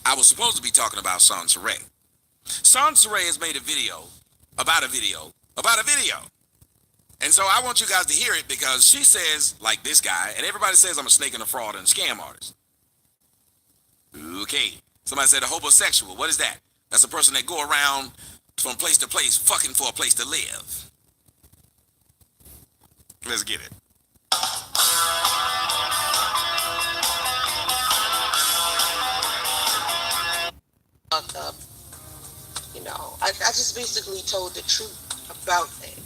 I was supposed to be talking about Sansaray. Sansaray has made a video about a video about a video. And so I want you guys to hear it because she says, like this guy, and everybody says I'm a snake and a fraud and a scam artist. Okay. Somebody said a homosexual. What is that? That's a person that go around from place to place fucking for a place to live. Let's get it. Fucked up. I just basically told the truth about things.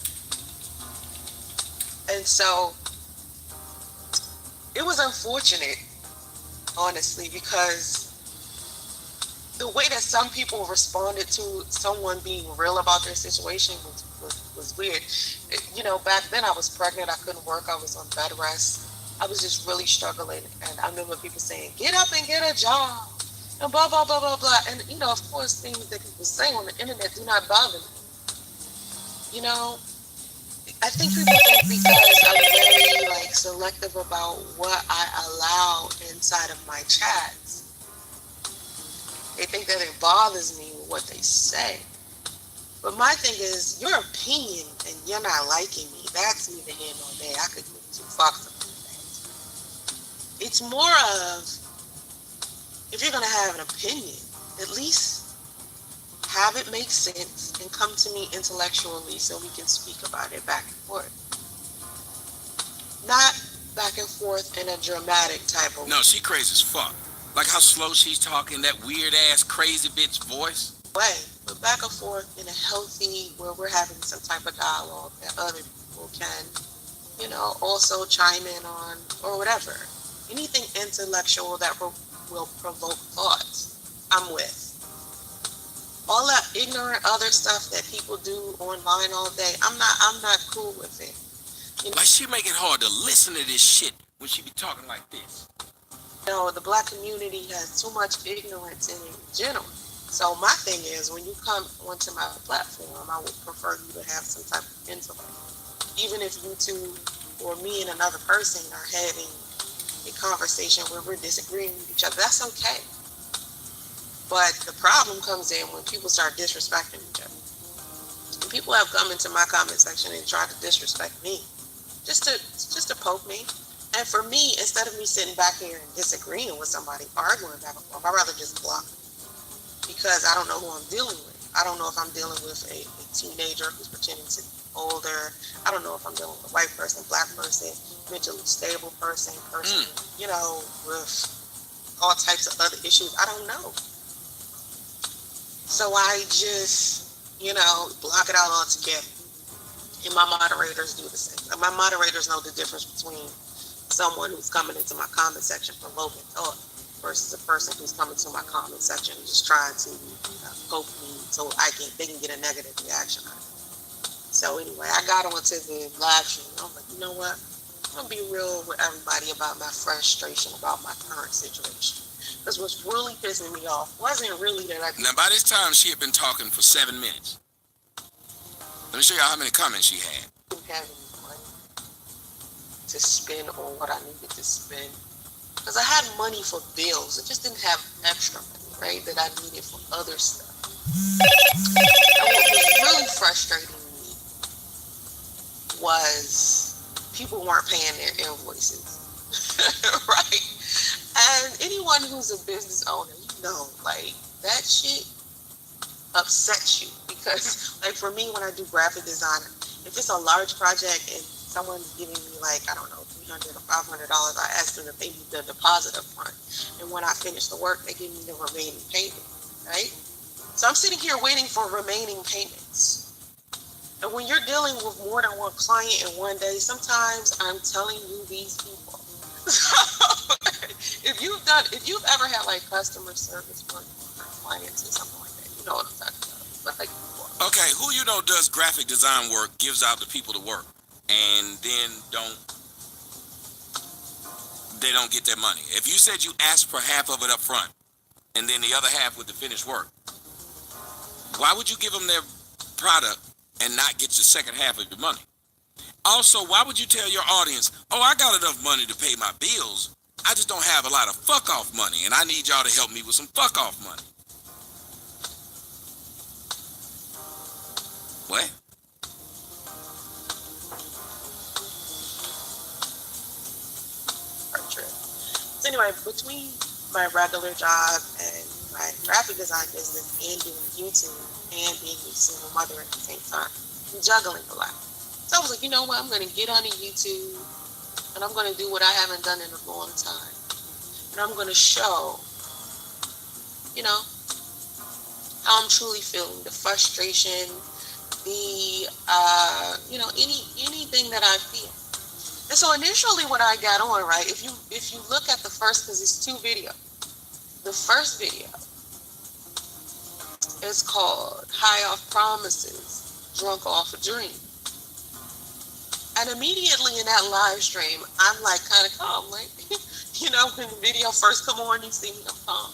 And so it was unfortunate, honestly, because the way that some people responded to someone being real about their situation was weird. Back then I was pregnant, I couldn't work, I was on bed rest. I was just really struggling. And I remember people saying, get up and get a job. And blah, blah, blah, blah, blah. And, of course, things that people say on the internet do not bother me. I think people think because I'm very, selective about what I allow inside of my chats, they think that it bothers me what they say. But my thing is, your opinion and you're not liking me, that's neither here nor there. I could give two fucks about that. It's more of, if you're going to have an opinion, at least have it make sense and come to me intellectually so we can speak about it back and forth. Not back and forth in a dramatic type of way. No, she crazy as fuck. Like how slow she's talking, that weird ass crazy bitch voice. But back and forth in a healthy, where we're having some type of dialogue that other people can, also chime in on or whatever. Anything intellectual that will provoke thoughts, I'm with. All that ignorant other stuff that people do online all day, I'm not cool with it. Like she make it hard to listen to this shit when she be talking like this. The black community has too much ignorance in general. So my thing is, when you come onto my platform, I would prefer you to have some type of intellect. Even if you two or me and another person are having a conversation where we're disagreeing with each other, that's okay. But the problem comes in when people start disrespecting each other. And people have come into my comment section and tried to disrespect me, just to poke me. And for me, instead of me sitting back here and disagreeing with somebody, arguing back and forth, I'd rather just block them. Because I don't know who I'm dealing with. I don't know if I'm dealing with a teenager who's pretending to be older. I don't know if I'm dealing with a white person, black person, mentally stable person, with all types of other issues. I don't know. So I just, block it out altogether. And my moderators do the same. And my moderators know the difference between someone who's coming into my comment section provoking thought versus a person who's coming to my comment section and just trying to poke me so they can get a negative reaction out of it. So anyway, I got onto the live stream. I was like, you know what? I'm going to be real with everybody about my frustration about my current situation. Because what's really pissing me off wasn't really that Now, by this time, she had been talking for 7 minutes. Let me show y'all how many comments she had. Didn't have any money to spend on what I needed to spend. Because I had money for bills. I just didn't have extra money, right, that I needed for other stuff. And what was really frustrating me was people weren't paying their invoices, right? And anyone who's a business owner, that shit upsets you. Because, for me, when I do graphic design, if it's a large project and someone's giving me, $300 or $500, I ask them to pay me the deposit up front. And when I finish the work, they give me the remaining payment, right? So I'm sitting here waiting for remaining payments. And when you're dealing with more than one client in one day, sometimes I'm telling you these people. if you've ever had customer service for clients or something like that, you know what I'm talking about. Okay, who does graphic design work, gives out to people to work, and then they don't get their money? If you said you asked for half of it up front, and then the other half with the finished work, why would you give them their product and not get your second half of your money? Also, why would you tell your audience, oh, I got enough money to pay my bills, I just don't have a lot of fuck off money, and I need y'all to help me with some fuck off money. What? So anyway, between my regular job and my graphic design business and doing YouTube and being a single mother at the same time, I'm juggling a lot. So I was like, you know what? I'm going to get on YouTube and I'm going to do what I haven't done in a long time. And I'm going to show, you know, how I'm truly feeling, the frustration, the, you know, anything that I feel. And so initially when I got on, right, if you look at the first, because it's 2 videos. The first video is called High Off Promises, Drunk Off a Dream. And immediately in that live stream, I'm like kind of calm, like, you know, when the video first come on, you see me, I'm calm.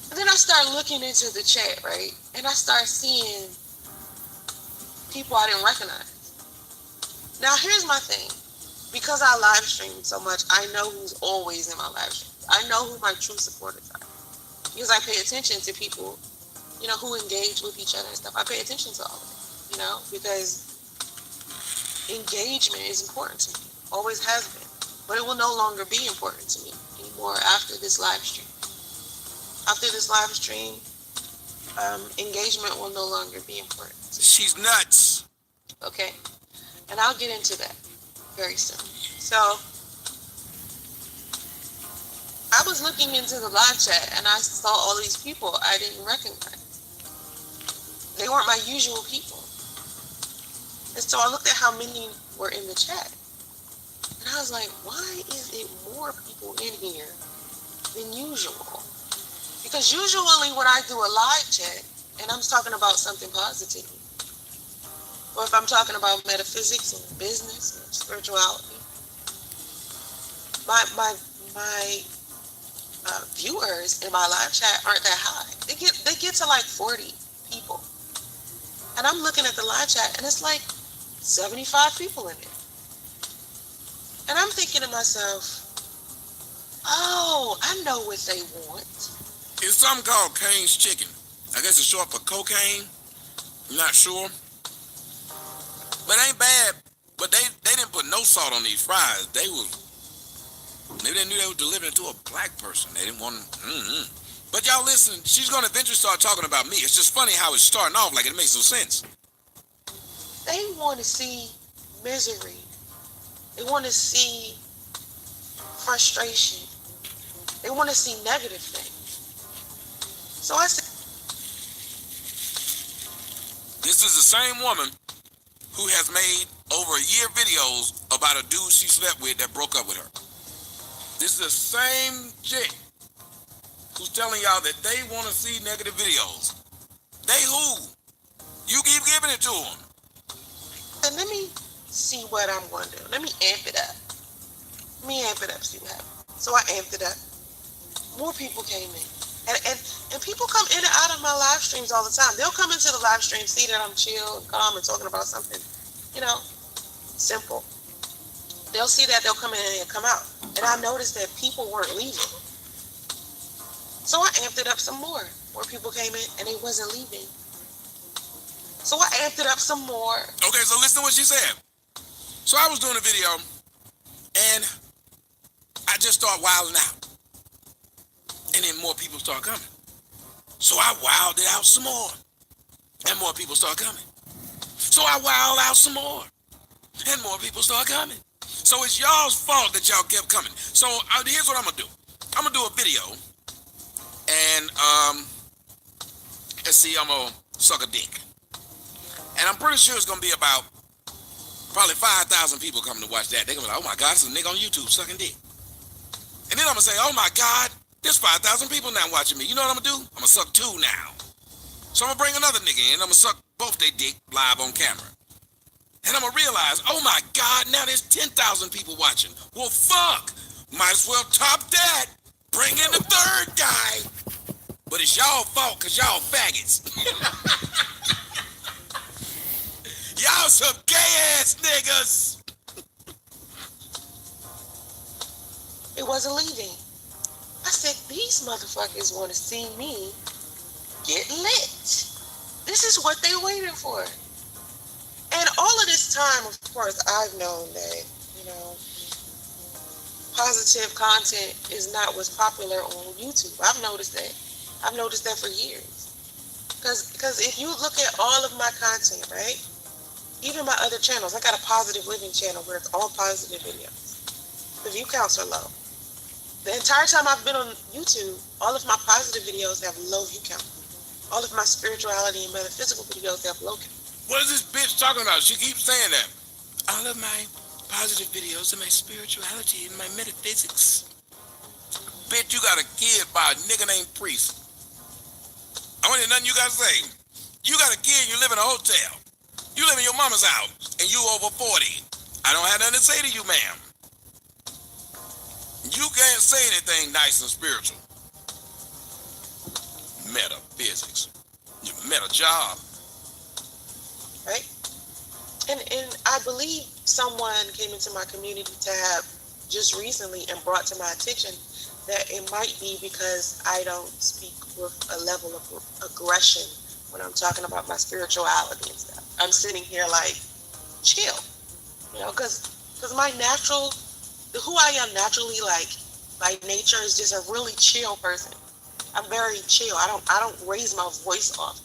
And then I start looking into the chat, right, and I start seeing people I didn't recognize. Now, here's my thing. Because I live stream so much, I know who's always in my live stream. I know who my true supporters are. Because I pay attention to people, you know, who engage with each other and stuff. I pay attention to all of it, you know, because engagement is important to me. Always has been. But it will no longer be important to me anymore after this live stream. After this live stream, engagement will no longer be important to me. She's nuts. Okay? And I'll get into that very soon. So, I was looking into the live chat and I saw all these people I didn't recognize. They weren't my usual people. And so I looked at how many were in the chat. And I was like, why is it more people in here than usual? Because usually when I do a live chat and I'm talking about something positive, or if I'm talking about metaphysics and business and spirituality, my viewers in my live chat aren't that high. They get to like 40 people. And I'm looking at the live chat and it's like 75 people in it. And I'm thinking to myself, oh, I know what they want. It's something called Kane's chicken. I guess it's short for cocaine. I'm not sure. But it ain't bad. But they didn't put no salt on these fries. Maybe they knew they were delivering to a black person. They didn't want to. But y'all listen, she's going to eventually start talking about me. It's just funny how it's starting off like it makes no sense. They want to see misery. They want to see frustration. They want to see negative things. So I said, this is the same woman who has made over a year videos about a dude she slept with that broke up with her. This is the same chick who's telling y'all that they want to see negative videos. They who? You keep giving it to them. and let me see what I'm going to do. Let me amp it up. See what happens. So I amped it up. More people came in. And people come in and out of my live streams all the time. They'll come into the live stream, see that I'm chill and calm and talking about something, you know, simple. They'll see that, they'll come in and come out. And I noticed that people weren't leaving. So I amped it up some more. More people came in and they wasn't leaving. So I amped it up some more. Okay, so listen to what she said. So I was doing a video and I just started wilding out. And then more people start coming. So I wilded it out some more. And more people start coming. So I wilded out some more. And more people start coming. So it's y'all's fault that y'all kept coming. So here's what I'm going to do. I'm going to do a video. And, let's see, I'm going to suck a dick. And I'm pretty sure it's going to be about probably 5,000 people coming to watch that. They're going to be like, oh my God, there's a nigga on YouTube sucking dick. And then I'm going to say, oh my God, there's 5,000 people now watching me. You know what I'm going to do? I'm going to suck 2 now. So I'm going to bring another nigga in. I'm going to suck both their dick live on camera. And I'm going to realize, oh my God, now there's 10,000 people watching. Well, fuck. Might as well top that. Bring in the third guy. But it's y'all fault because y'all faggots. Y'all some gay ass niggas. It wasn't leaving. I said, these motherfuckers want to see me get lit. This is what they waiting for. And all of this time, of course, I've known that, you know, positive content is not what's popular on YouTube. I've noticed that. I've noticed that for years. Because if you look at all of my content, right? Even my other channels, I got a positive living channel where it's all positive videos. The view counts are low. The entire time I've been on YouTube, all of my positive videos have low view count. All of my spirituality and metaphysical videos have low count. What is this bitch talking about? She keeps saying that. All of my positive videos and my spirituality and my metaphysics. Bitch, you got a kid by a nigga named Priest. I want to nothing you gotta say. You got a kid, you live in a hotel. You live in your mama's house, and you over 40. I don't have nothing to say to you, ma'am. You can't say anything nice and spiritual. Metaphysics. You met a job. Right? And I believe someone came into my community to have just recently and brought to my attention that it might be because I don't speak with a level of aggression when I'm talking about my spirituality and stuff. I'm sitting here like, chill, you know, because my natural, who I am naturally, like, by nature is just a really chill person. I'm very chill. I don't raise my voice often.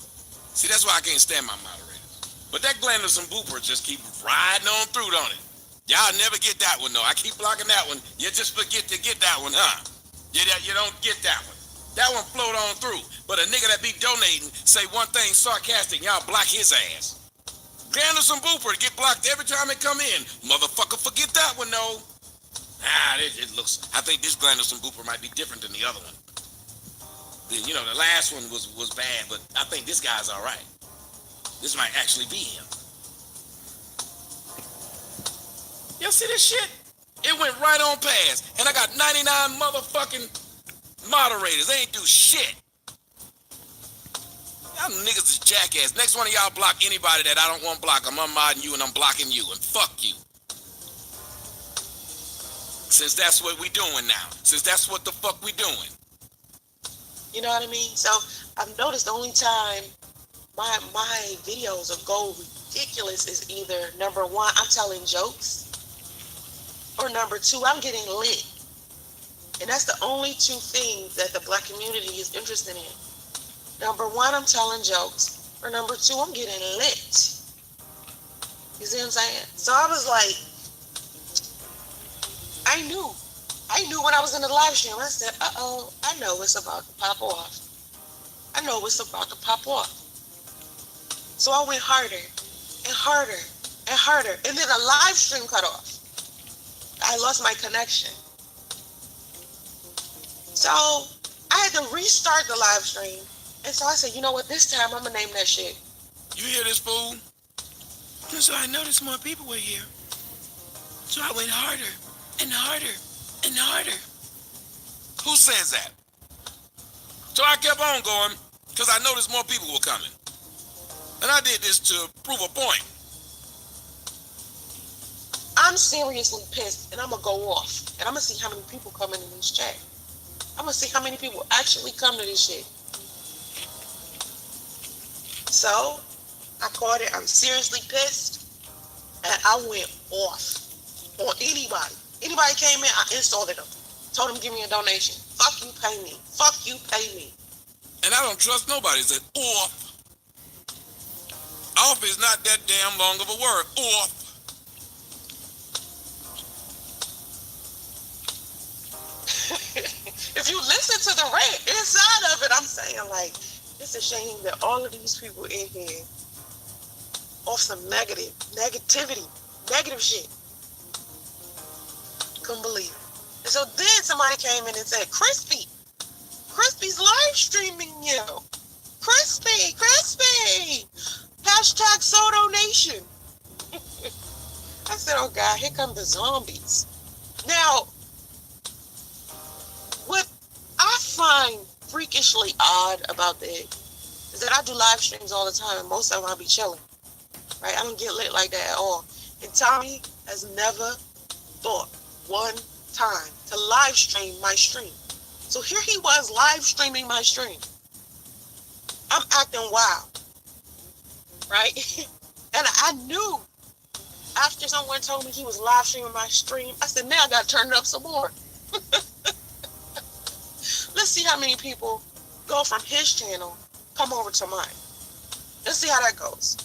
See, that's why I can't stand my moderators. But that Glanders and Booper just keep riding on through, don't it? Y'all never get that one, though. I keep blocking that one. You just forget to get that one, huh? You don't get that one. That one float on through. But a nigga that be donating say one thing sarcastic, y'all block his ass. Glanders and Booper get blocked every time they come in. Motherfucker, forget that one, though. It looks... I think this Glanders and Booper might be different than the other one. You know, the last one was bad, but I think this guy's all right. This might actually be him. Y'all see this shit? It went right on past. And I got 99 motherfucking moderators. They ain't do shit. Y'all niggas is jackass. Next one of y'all block anybody that I don't want blocked. I'm unmodding you and I'm blocking you. And fuck you. Since that's what we doing now. Since that's what the fuck we doing. You know what I mean? So I've noticed the only time my videos will go ridiculous is either number one, I'm telling jokes, or number two, I'm getting lit. And that's the only two things that the black community is interested in. Number one, I'm telling jokes, or number two, I'm getting lit. You see what I'm saying? So I was like, I knew when I was in the live stream, I said, uh-oh, I know it's about to pop off. I know it's about to pop off. So I went harder and harder and harder. And then the live stream cut off. I lost my connection. So I had to restart the live stream. And so I said, you know what, this time I'm going to name that shit. You hear this, fool? And so I noticed more people were here. So I went harder and harder and harder. Who says that? So I kept on going because I noticed more people were coming. And I did this to prove a point. I'm seriously pissed and I'm going to go off. And I'm going to see how many people come in this chat. I'm going to see how many people actually come to this shit. So I caught it. I'm seriously pissed. And I went off on anybody. Anybody came in, I insulted them. Told them give me a donation. Fuck you, pay me. Fuck you, pay me. And I don't trust nobody that off. Off is not that damn long of a word. Off. If you listen to the rant inside of it, I'm saying, like, it's a shame that all of these people in here off some negativity, negative shit. Couldn't believe it. And so then somebody came in and said, Crispy's live streaming you. Crispy. Hashtag Soto Nation. I said, oh God, here come the zombies. Now, what I find freakishly odd about that is that I do live streams all the time, and most of them I'll be chilling. Right? I don't get lit like that at all. And Tommy has never thought one time to live stream my stream. So here he was live streaming my stream. I'm acting wild, right? And I knew after someone told me he was live streaming my stream, I said, now I got to turn it up some more. Let's see how many people go from his channel, come over to mine. Let's see how that goes.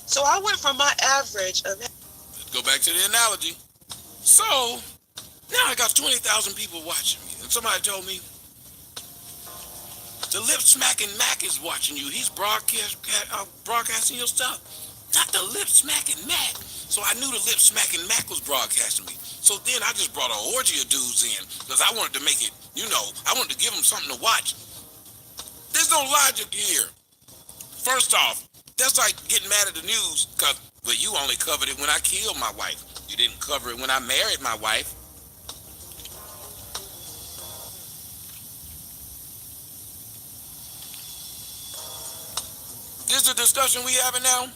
So I went from my average of... Let's go back to the analogy. So, now I got 20,000 people watching me. And somebody told me, the lip smacking Mac is watching you. He's broadcasting your stuff. Not the lip smacking Mac. So I knew the lip smacking Mac was broadcasting me. So then I just brought an orgy of dudes in because I wanted to make it, I wanted to give them something to watch. There's no logic here. First off, that's like getting mad at the news because, well, you only covered it when I killed my wife. You didn't cover it when I married my wife. This is the discussion we having now.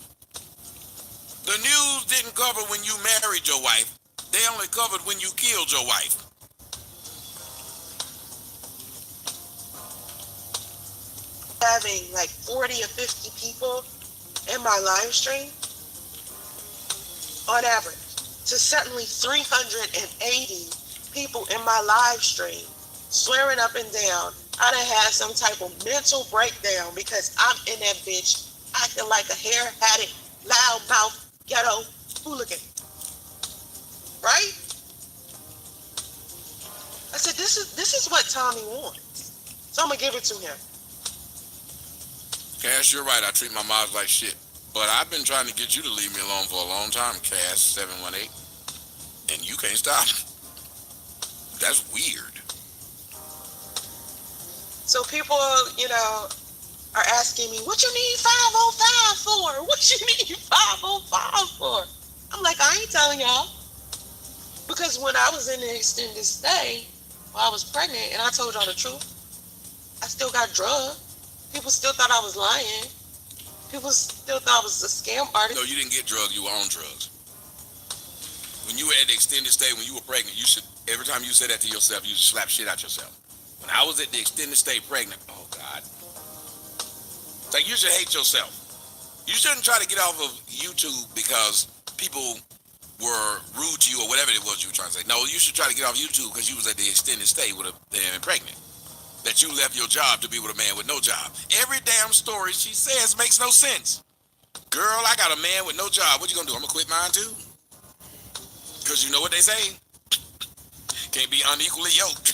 The news didn't cover when you married your wife. They only covered when you killed your wife. Having like 40 or 50 people in my live stream, on average, to suddenly 380 people in my live stream swearing up and down. I done had some type of mental breakdown because I'm in that bitch acting like a hair-hatted, loud-mouthed, ghetto hooligan. Right? I said, this is what Tommy wants. So I'm going to give it to him. Cass, you're right. I treat my moms like shit. But I've been trying to get you to leave me alone for a long time, Cass 718. And you can't stop. That's weird. So people, are asking me, what you need 505 for? What you need 505 for? I'm like, I ain't telling y'all. Because when I was in the extended stay, while I was pregnant, and I told y'all the truth, I still got drugged. People still thought I was lying. People still thought I was a scam artist. No, you didn't get drugged. You were on drugs. When you were at the extended stay, when you were pregnant, every time you said that to yourself, you should slap shit out yourself. When I was at the extended stay pregnant, oh God. It's like you should hate yourself. You shouldn't try to get off of YouTube because people were rude to you or whatever it was you were trying to say. No, you should try to get off YouTube because you was at the extended stay with a man pregnant. That you left your job to be with a man with no job. Every damn story she says makes no sense. Girl, I got a man with no job. What you gonna do? I'm gonna quit mine too? Because you know what they say? Can't be unequally yoked.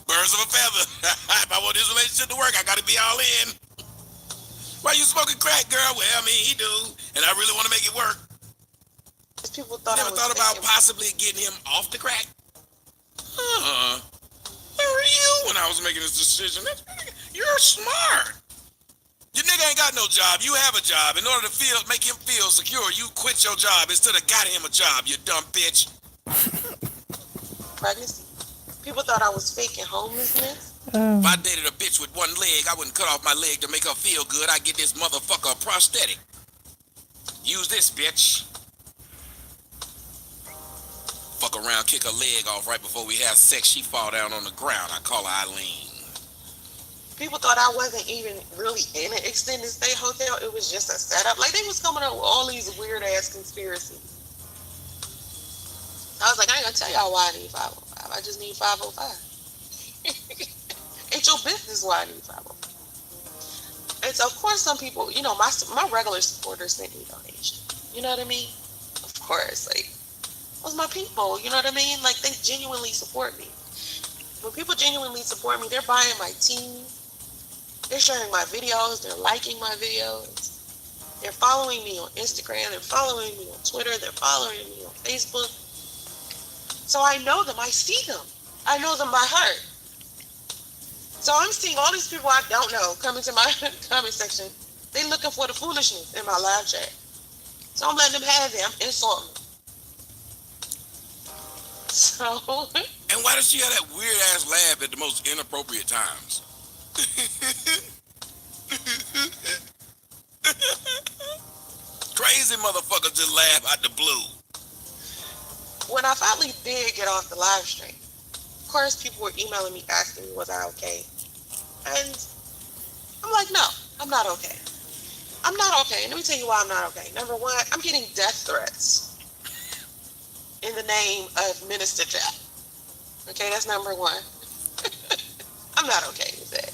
Birds of a feather. If I want this relationship to work, I gotta be all in. Why you smoking crack, girl? Well, I mean, he do. And I really want to make it work. People thought Never thought about possibly getting him off the crack? Where were you when I was making this decision? You're smart. Your nigga ain't got no job. You have a job. In order to make him feel secure, you quit your job instead of got him a job, you dumb bitch. Pregnancy. People thought I was faking homelessness. If I dated a bitch with one leg, I wouldn't cut off my leg to make her feel good. I'd get this motherfucker a prosthetic. Use this, bitch. Fuck around, kick her leg off right before we have sex. She fall down on the ground. I call her Eileen. People thought I wasn't even really in an extended stay hotel. It was just a setup. Like, they was coming up with all these weird-ass conspiracies. I was like, I ain't gonna tell y'all why I need 505. I just need 505. Ain't your business why I need 505. And so, of course, some people, my regular supporters sent me donations. You know what I mean? Of course, like, those my people. You know what I mean? Like, they genuinely support me. When people genuinely support me, they're buying my team. They're sharing my videos. They're liking my videos. They're following me on Instagram. They're following me on Twitter. They're following me on Facebook. So I know them. I see them. I know them by heart. So I'm seeing all these people I don't know come into my comment section. They looking for the foolishness in my live chat. So I'm letting them have it. I'm insulting them. So. And why does she have that weird ass laugh at the most inappropriate times? Crazy motherfuckers just laugh out the blue. when I finally did get off the live stream, of course, people were emailing me asking me, was I okay? And I'm like, no, I'm not okay. I'm not okay. And let me tell you why I'm not okay. Number one, I'm getting death threats in the name of Minister Jack. Okay, that's number one. I'm not okay with that.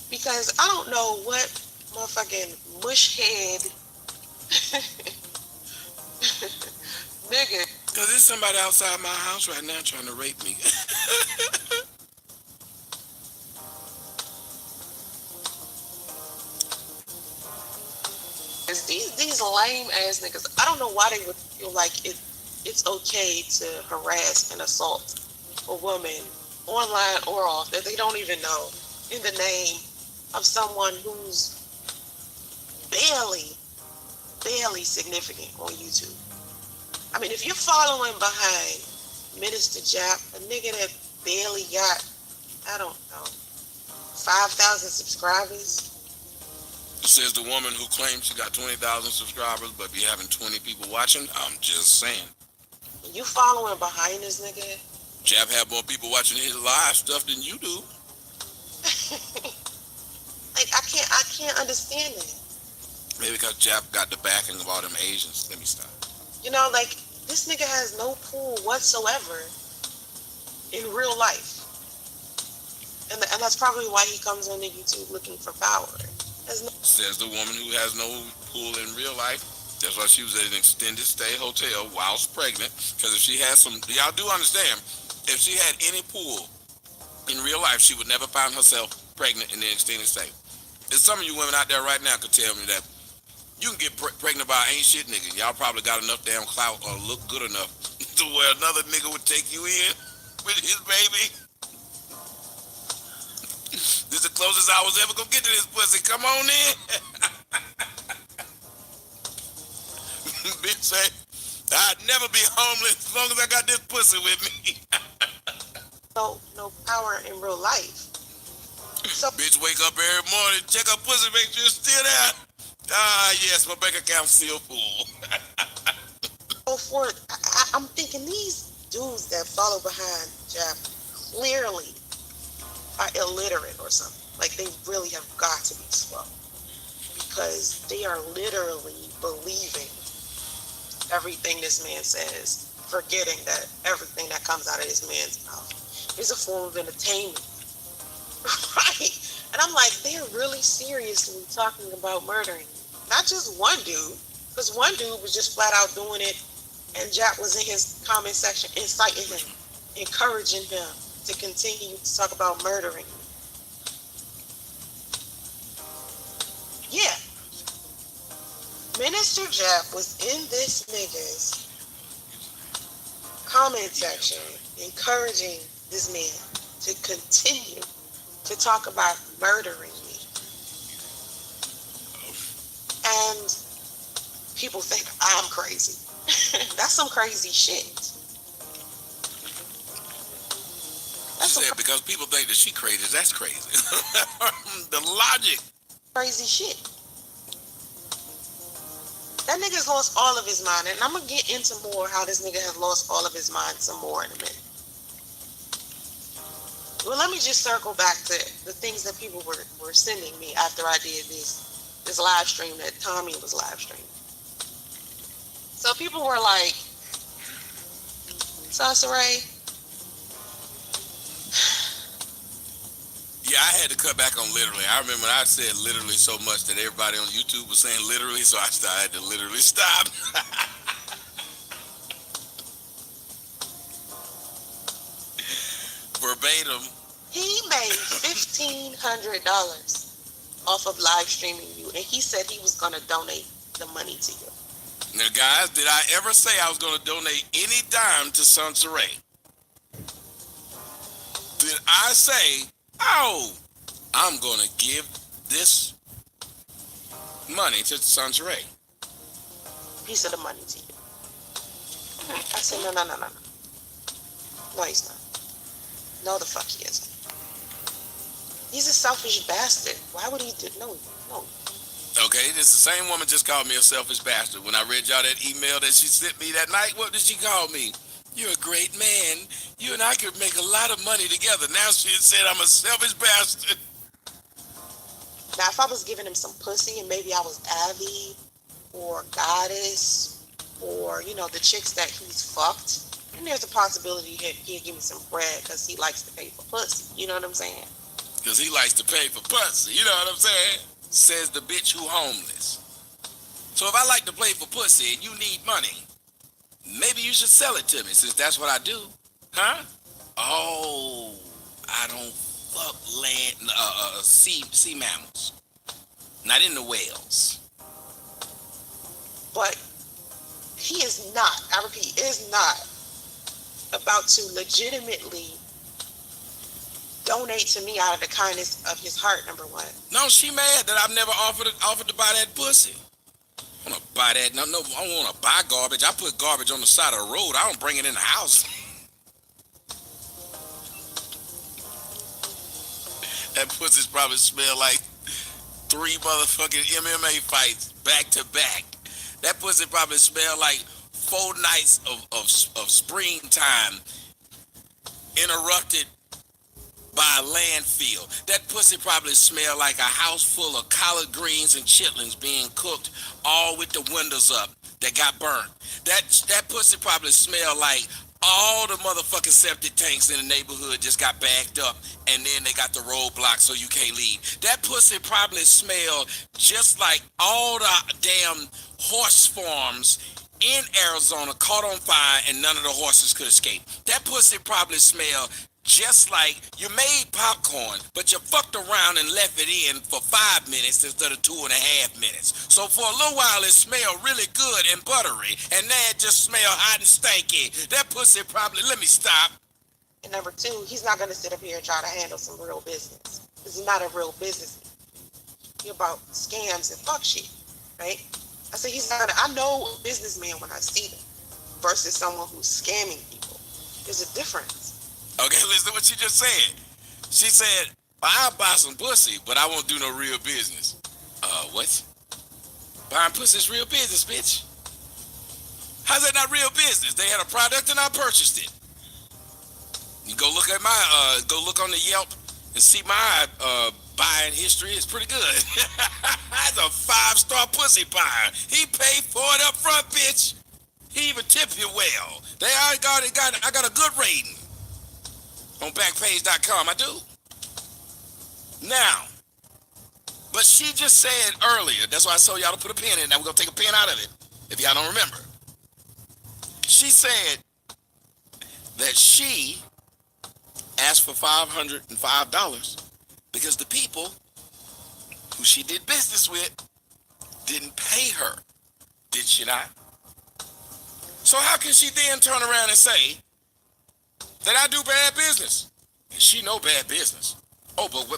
Because I don't know what motherfucking mush head nigga. Because there's somebody outside my house right now trying to rape me. These lame ass niggas, I don't know why they would feel like it's okay to harass and assault a woman online or off that they don't even know in the name of someone who's barely significant on YouTube. I mean, if you're following behind Minister Jap, a nigga that barely got, I don't know, 5,000 subscribers. Says the woman who claims she got 20,000 subscribers, but be having 20 people watching. I'm just saying. You following behind this nigga? Jab have more people watching his live stuff than you do. Like I can't understand that. Maybe because Jab got the backing of all them Asians. Let me stop. You know, like this nigga has no pull whatsoever in real life, and that's probably why he comes on the YouTube looking for power. Says the woman who has no pool in real life. That's why she was at an extended stay hotel whilst pregnant. Because if she had some, y'all do understand, if she had any pool in real life, she would never find herself pregnant in the extended stay. There's some of you women out there right now could tell me that you can get pregnant by ain't shit nigga. Y'all probably got enough damn clout or look good enough to where another nigga would take you in with his baby. This is the closest I was ever gonna get to this pussy. Come on in. Bitch say, I'd never be homeless as long as I got this pussy with me. No power in real life. So bitch wake up every morning, check her pussy, make sure it's still there. Ah, yes, my bank account's still full. go forth. I'm thinking these dudes that follow behind Jap clearly are illiterate or something. Like they really have got to be slow because they are literally believing everything this man says, forgetting that everything that comes out of this man's mouth is a form of entertainment. Right? And I'm like, they're really seriously talking about murdering you. Not just one dude, because one dude was just flat out doing it and Jack was in his comment section inciting him, encouraging him to continue to talk about murdering you. Yeah. Minister Jack was in this nigga's comment section encouraging this man to continue to talk about murdering me. And people think I'm crazy. That's some crazy shit. She said because people think that she crazy, that's crazy. The logic. Crazy shit. That nigga's lost all of his mind. And I'm going to get into more how this nigga has lost all of his mind some more in a minute. Well, let me just circle back to the things that people were sending me after I did this live stream that Tommy was live streaming. So people were like, Sansaray. Yeah, I had to cut back on literally. I remember I said literally so much that everybody on YouTube was saying literally, so I had to literally stop. Verbatim. He made $1,500 off of live streaming you, and he said he was going to donate the money to you. Now, guys, did I ever say I was going to donate any dime to Sansaray? Did I say, oh, I'm going to give this money to Sansaray? Piece of the money to you. I said, no. No, he's not. No, the fuck he isn't. He's a selfish bastard. Why would he do? No. Okay, this the same woman just called me a selfish bastard. When I read y'all that email that she sent me that night, what did she call me? You're a great man. You and I could make a lot of money together. Now she said I'm a selfish bastard. Now, if I was giving him some pussy and maybe I was Abby or Goddess or, the chicks that he's fucked, then there's a possibility he'd give me some bread because he likes to pay for pussy. You know what I'm saying? Because he likes to pay for pussy. You know what I'm saying? Says the bitch who homeless. So if I like to play for pussy and you need money, maybe you should sell it to me since that's what I do. Huh? Oh, I don't fuck sea mammals. Not in the whales. But he is not, I repeat, is not about to legitimately donate to me out of the kindness of his heart, number one. No, she mad that I've never offered to buy that pussy. I want to buy that. No, I don't want to buy garbage. I put garbage on the side of the road. I don't bring it in the house. That pussy's probably smell like 3 motherfucking MMA fights back to back. That pussy probably smell like 4 nights of springtime interrupted by a landfill. That pussy probably smell like a house full of collard greens and chitlins being cooked, all with the windows up that got burnt. That pussy probably smell like all the motherfucking septic tanks in the neighborhood just got backed up, and then they got the roadblock so you can't leave. That pussy probably smell just like all the damn horse farms in Arizona caught on fire and none of the horses could escape. That pussy probably smell just like you made popcorn, but you fucked around and left it in for 5 minutes instead of 2.5 minutes. So for a little while it smelled really good and buttery, and now it just smell hot and stanky. That pussy probably, let me stop. And number two, he's not going to sit up here and try to handle some real business. This is not a real business. He's about scams and fuck shit, right? I said he's not gonna, I know a businessman when I see them versus someone who's scamming people. There's a difference. Okay, listen to what she just said. She said, I'll buy some pussy, but I won't do no real business. What? Buying pussy is real business, bitch. How's that not real business? They had a product and I purchased it. You go look at my, go look on the Yelp and see my buying history. It's pretty good. That's a 5-star pussy buyer. He paid for it up front, bitch. He even tipped you well. I got a good rating. On Backpage.com, I do. Now, but she just said earlier, that's why I told y'all to put a pin in. Now we're going to take a pin out of it, if y'all don't remember. She said that she asked for $505 because the people who she did business with didn't pay her. Did she not? So how can she then turn around and say that I do bad business? And she know bad business. Oh, but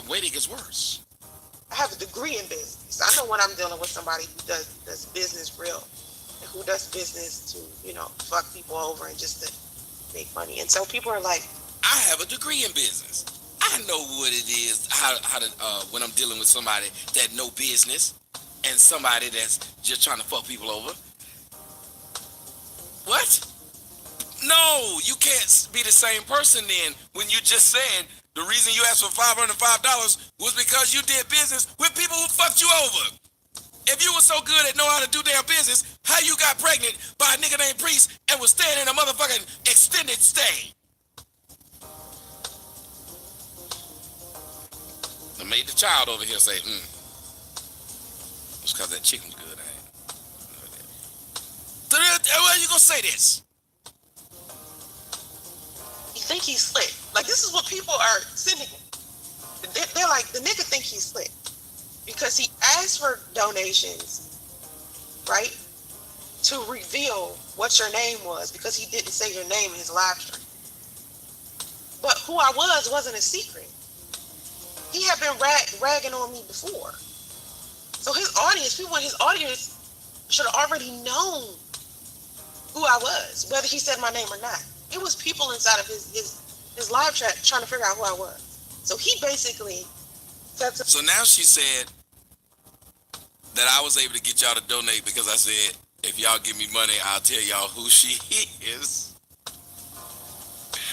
wait, it gets worse. I have a degree in business. I know when I'm dealing with somebody who does business real and who does business to, fuck people over and just to make money. And so people are like, I have a degree in business. I know what it is, how to when I'm dealing with somebody that know business and somebody that's just trying to fuck people over. What? No, you can't be the same person then when you just said the reason you asked for $505 was because you did business with people who fucked you over. If you were so good at know how to do their business, how you got pregnant by a nigga named Priest and was staying in a motherfucking extended stay? I made the child over here say, it's because that chicken's good, ain't it? Well, you gonna say this? you think he's slick. Like, this is what people are sending him. They're like, the nigga think he's slick because he asked for donations, right, to reveal what your name was because he didn't say your name in his live stream. But who I wasn't a secret. He had been ragging on me before. So people in his audience should have already known who I was, whether he said my name or not. It was people inside of his live chat trying to figure out who I was. So he basically said So now she said, that I was able to get y'all to donate because I said, if y'all give me money, I'll tell y'all who she is.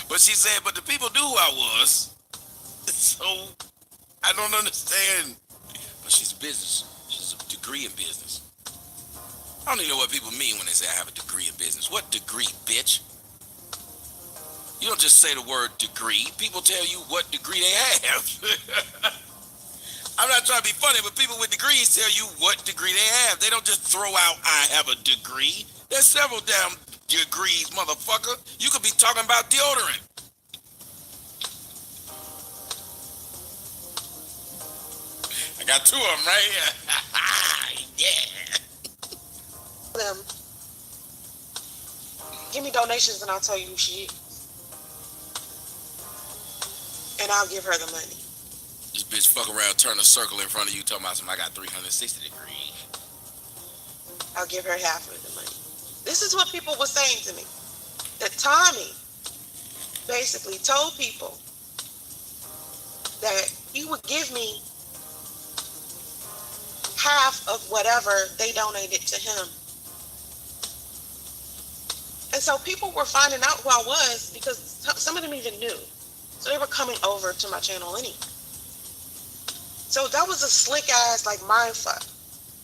But she said, but the people knew who I was. So I don't understand. But she's a business. She's a degree in business. I don't even know what people mean when they say I have a degree in business. What degree, bitch? You don't just say the word degree. People tell you what degree they have. I'm not trying to be funny, but people with degrees tell you what degree they have. They don't just throw out, I have a degree. There's several damn degrees, motherfucker. You could be talking about deodorant. I got two of them right here. Yeah. Them, give me donations and I'll tell you who she is. And I'll give her the money. This bitch fuck around, turn a circle in front of you, talking about something. I got 360 degrees. I'll give her half of the money. This is what people were saying to me. That Tommy basically told people that he would give me half of whatever they donated to him. And so people were finding out who I was because some of them even knew. So they were coming over to my channel anyway. So that was a slick ass like mind fuck.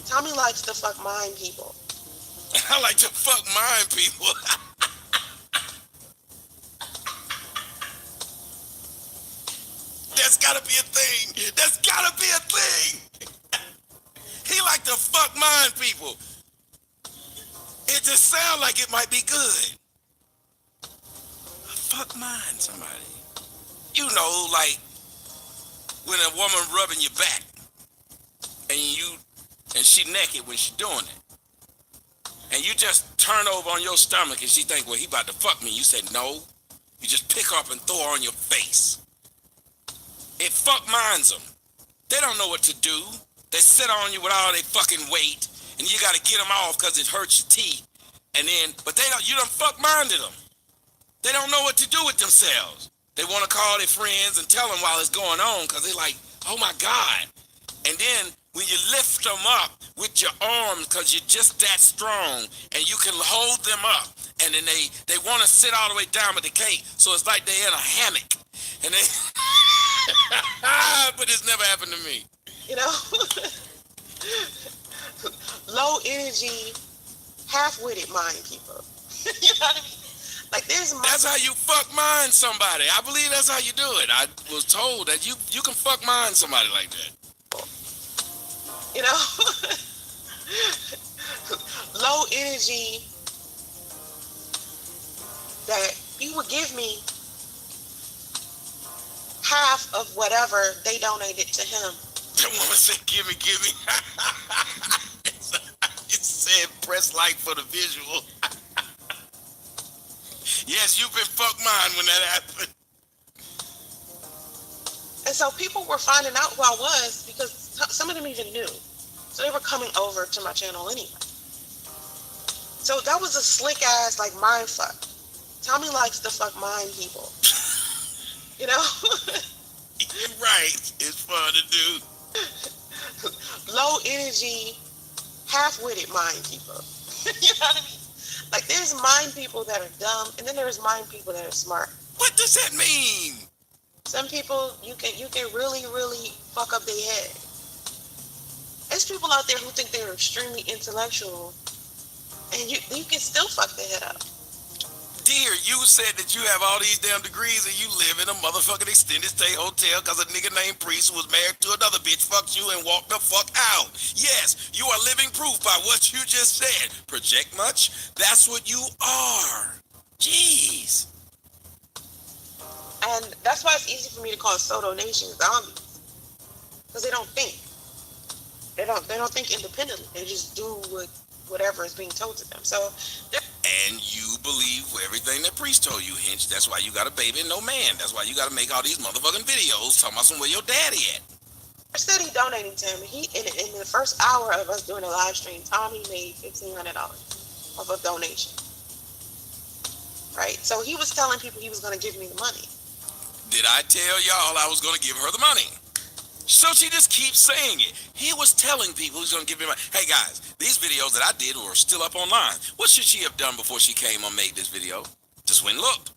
Tommy likes to fuck mind people. I like to fuck mind people. That's gotta be a thing. That's gotta be a thing. He like to fuck mind people. It just sounds like it might be good. Fuck mind somebody. You know, like when a woman rubbing your back and she naked when she doing it. And you just turn over on your stomach and she think, well, he about to fuck me. You say no. You just pick her up and throw her on your face. It fuck minds them. They don't know what to do. They sit on you with all their fucking weight, and you gotta get them off because it hurts your teeth. And then, but they don't. You done fuck minded them. They don't know what to do with themselves. They want to call their friends and tell them while it's going on because they're like, oh my God. And then when you lift them up with your arms because you're just that strong and you can hold them up, and then they want to sit all the way down, but they can't. So it's like they're in a hammock. And they, but it's never happened to me. You know? Low energy, half-witted mind people. You know what I mean? Like that's how you fuck mind somebody. I believe that's how you do it. I was told that you can fuck mind somebody like that. You know? Low energy that he would give me half of whatever they donated to him. That woman said, give me. You said press like for the visual. Yes, you've been fucked mine when that happened. And so people were finding out who I was because some of them even knew. So they were coming over to my channel anyway. So that was a slick ass like mind fuck. Tommy likes to fuck mind people. You know? You're right. It's fun to do. Low energy, half-witted mind people. You know what I mean? Like there's mind people that are dumb, and then there's mind people that are smart. What does that mean? Some people you can really, really fuck up their head. There's people out there who think they're extremely intellectual, and you can still fuck their head up. Dear, you said that you have all these damn degrees and you live in a motherfucking extended stay hotel because a nigga named Priest who was married to another bitch fucked you and walked the fuck out. Yes, you are living proof by what you just said. Project much? That's what you are. Jeez. And that's why it's easy for me to call Soto Nation zombies. Because they don't think. They don't think independently. They just do whatever is being told to them. So and you believe everything that Priest told you, Hinch. That's why you got a baby and no man. That's why you got to make all these motherfucking videos talking about where your daddy at. They're steady donating to him. He in the first hour of us doing a live stream, Tommy made $1,500 of a donation. Right? So he was telling people he was going to give me the money. Did I tell y'all I was going to give her the money? So she just keeps saying it. He was telling people he's going to give me money. Hey guys, these videos that I did were still up online. What should she have done before she came and made this video? Just went and looked.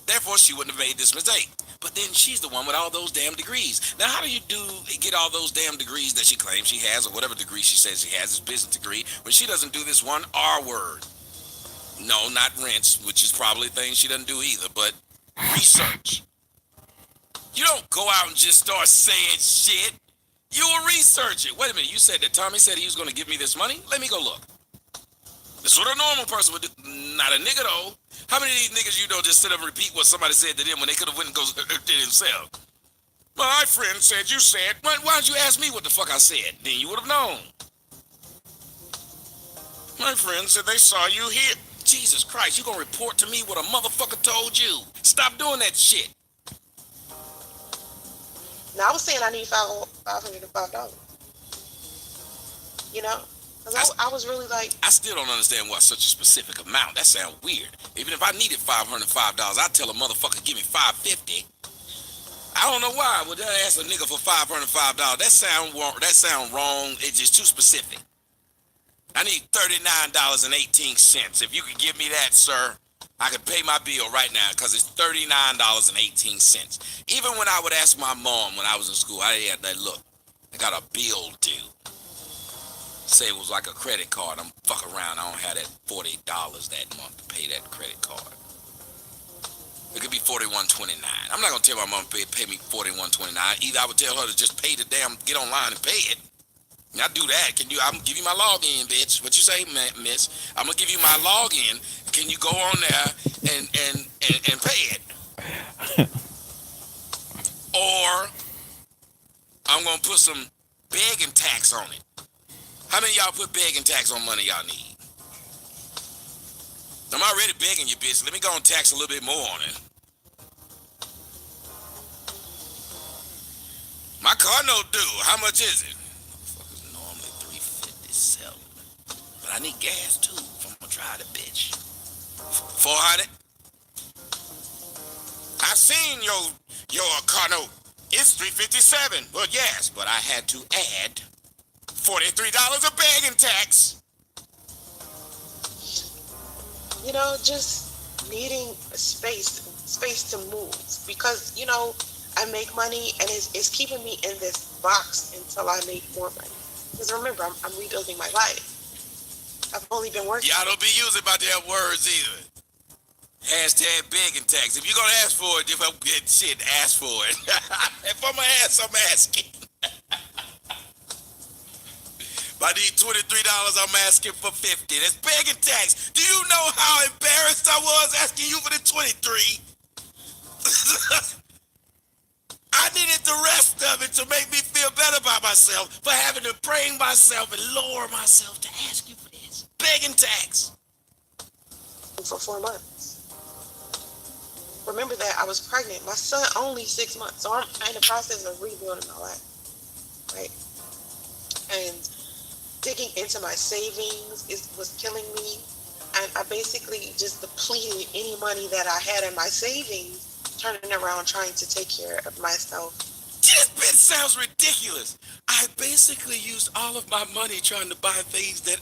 Therefore, she wouldn't have made this mistake. But then she's the one with all those damn degrees. Now, how do you get all those damn degrees that she claims she has, or whatever degree she says she has, this business degree, when she doesn't do this one R word? No, not rinse, which is probably a thing she doesn't do either, but research. You don't go out and just start saying shit. You will research it. Wait a minute, you said that Tommy said he was going to give me this money? Let me go look. That's what a normal person would do. Not a nigga, though. How many of these niggas you know just sit up and repeat what somebody said to them when they could have went and go did it themselves? My friend said you said. Why'd you ask me what the fuck I said? Then you would have known. My friend said they saw you here. Jesus Christ, you gonna report to me what a motherfucker told you? Stop doing that shit. Now I was saying I need $505. You know, because I was really like. I still don't understand why such a specific amount. That sounds weird. Even if I needed $505, I'd tell a motherfucker give me $550. I don't know why. Would I ask a nigga for $505? That sound wrong. It's just too specific. I need $39.18. If you could give me that, sir, I could pay my bill right now because it's $39.18. Even when I would ask my mom when I was in school, I had that look. I got a bill due. Say it was like a credit card. I'm fuck around. I don't have that $40 that month to pay that credit card. It could be $41.29. I'm not gonna tell my mom to pay me $41.29. Either I would tell her to just pay the damn, get online and pay it. And I do that. I'm gonna give you my login, bitch. What you say, miss? I'm gonna give you my login. Can you go on there and pay it? Or I'm gonna put some begging tax on it. How many of y'all put begging tax on money y'all need? I'm already begging you, bitch. Let me go and tax a little bit more on it. My car note due. How much is it? Motherfucker's normally $357. But I need gas too if I'm gonna drive the bitch. 400? I've seen your car note. It's $357. Well, yes, but I had to add $43 of begging tax. You know, just needing a space to move, because you know I make money and it's keeping me in this box until I make more money. Because remember, I'm rebuilding my life. I've only been working. Y'all don't be using my damn words either. Hashtag begging tax. If you're gonna ask for it, if I'm getting shit, ask for it. If I'm gonna ask, I'm asking. If I need $23, I'm asking for $50. That's begging tax. Do you know how embarrassed I was asking you for the 23? I needed the rest of it to make me feel better about myself for having to bring myself and lower myself to ask you for this. Begging tax. For 4 months. Remember that I was pregnant. My son only 6 months, so I'm in the process of rebuilding my life, right? And digging into my savings was killing me, and I basically just depleted any money that I had in my savings, turning around trying to take care of myself. This bitch sounds ridiculous. I basically used all of my money trying to buy things that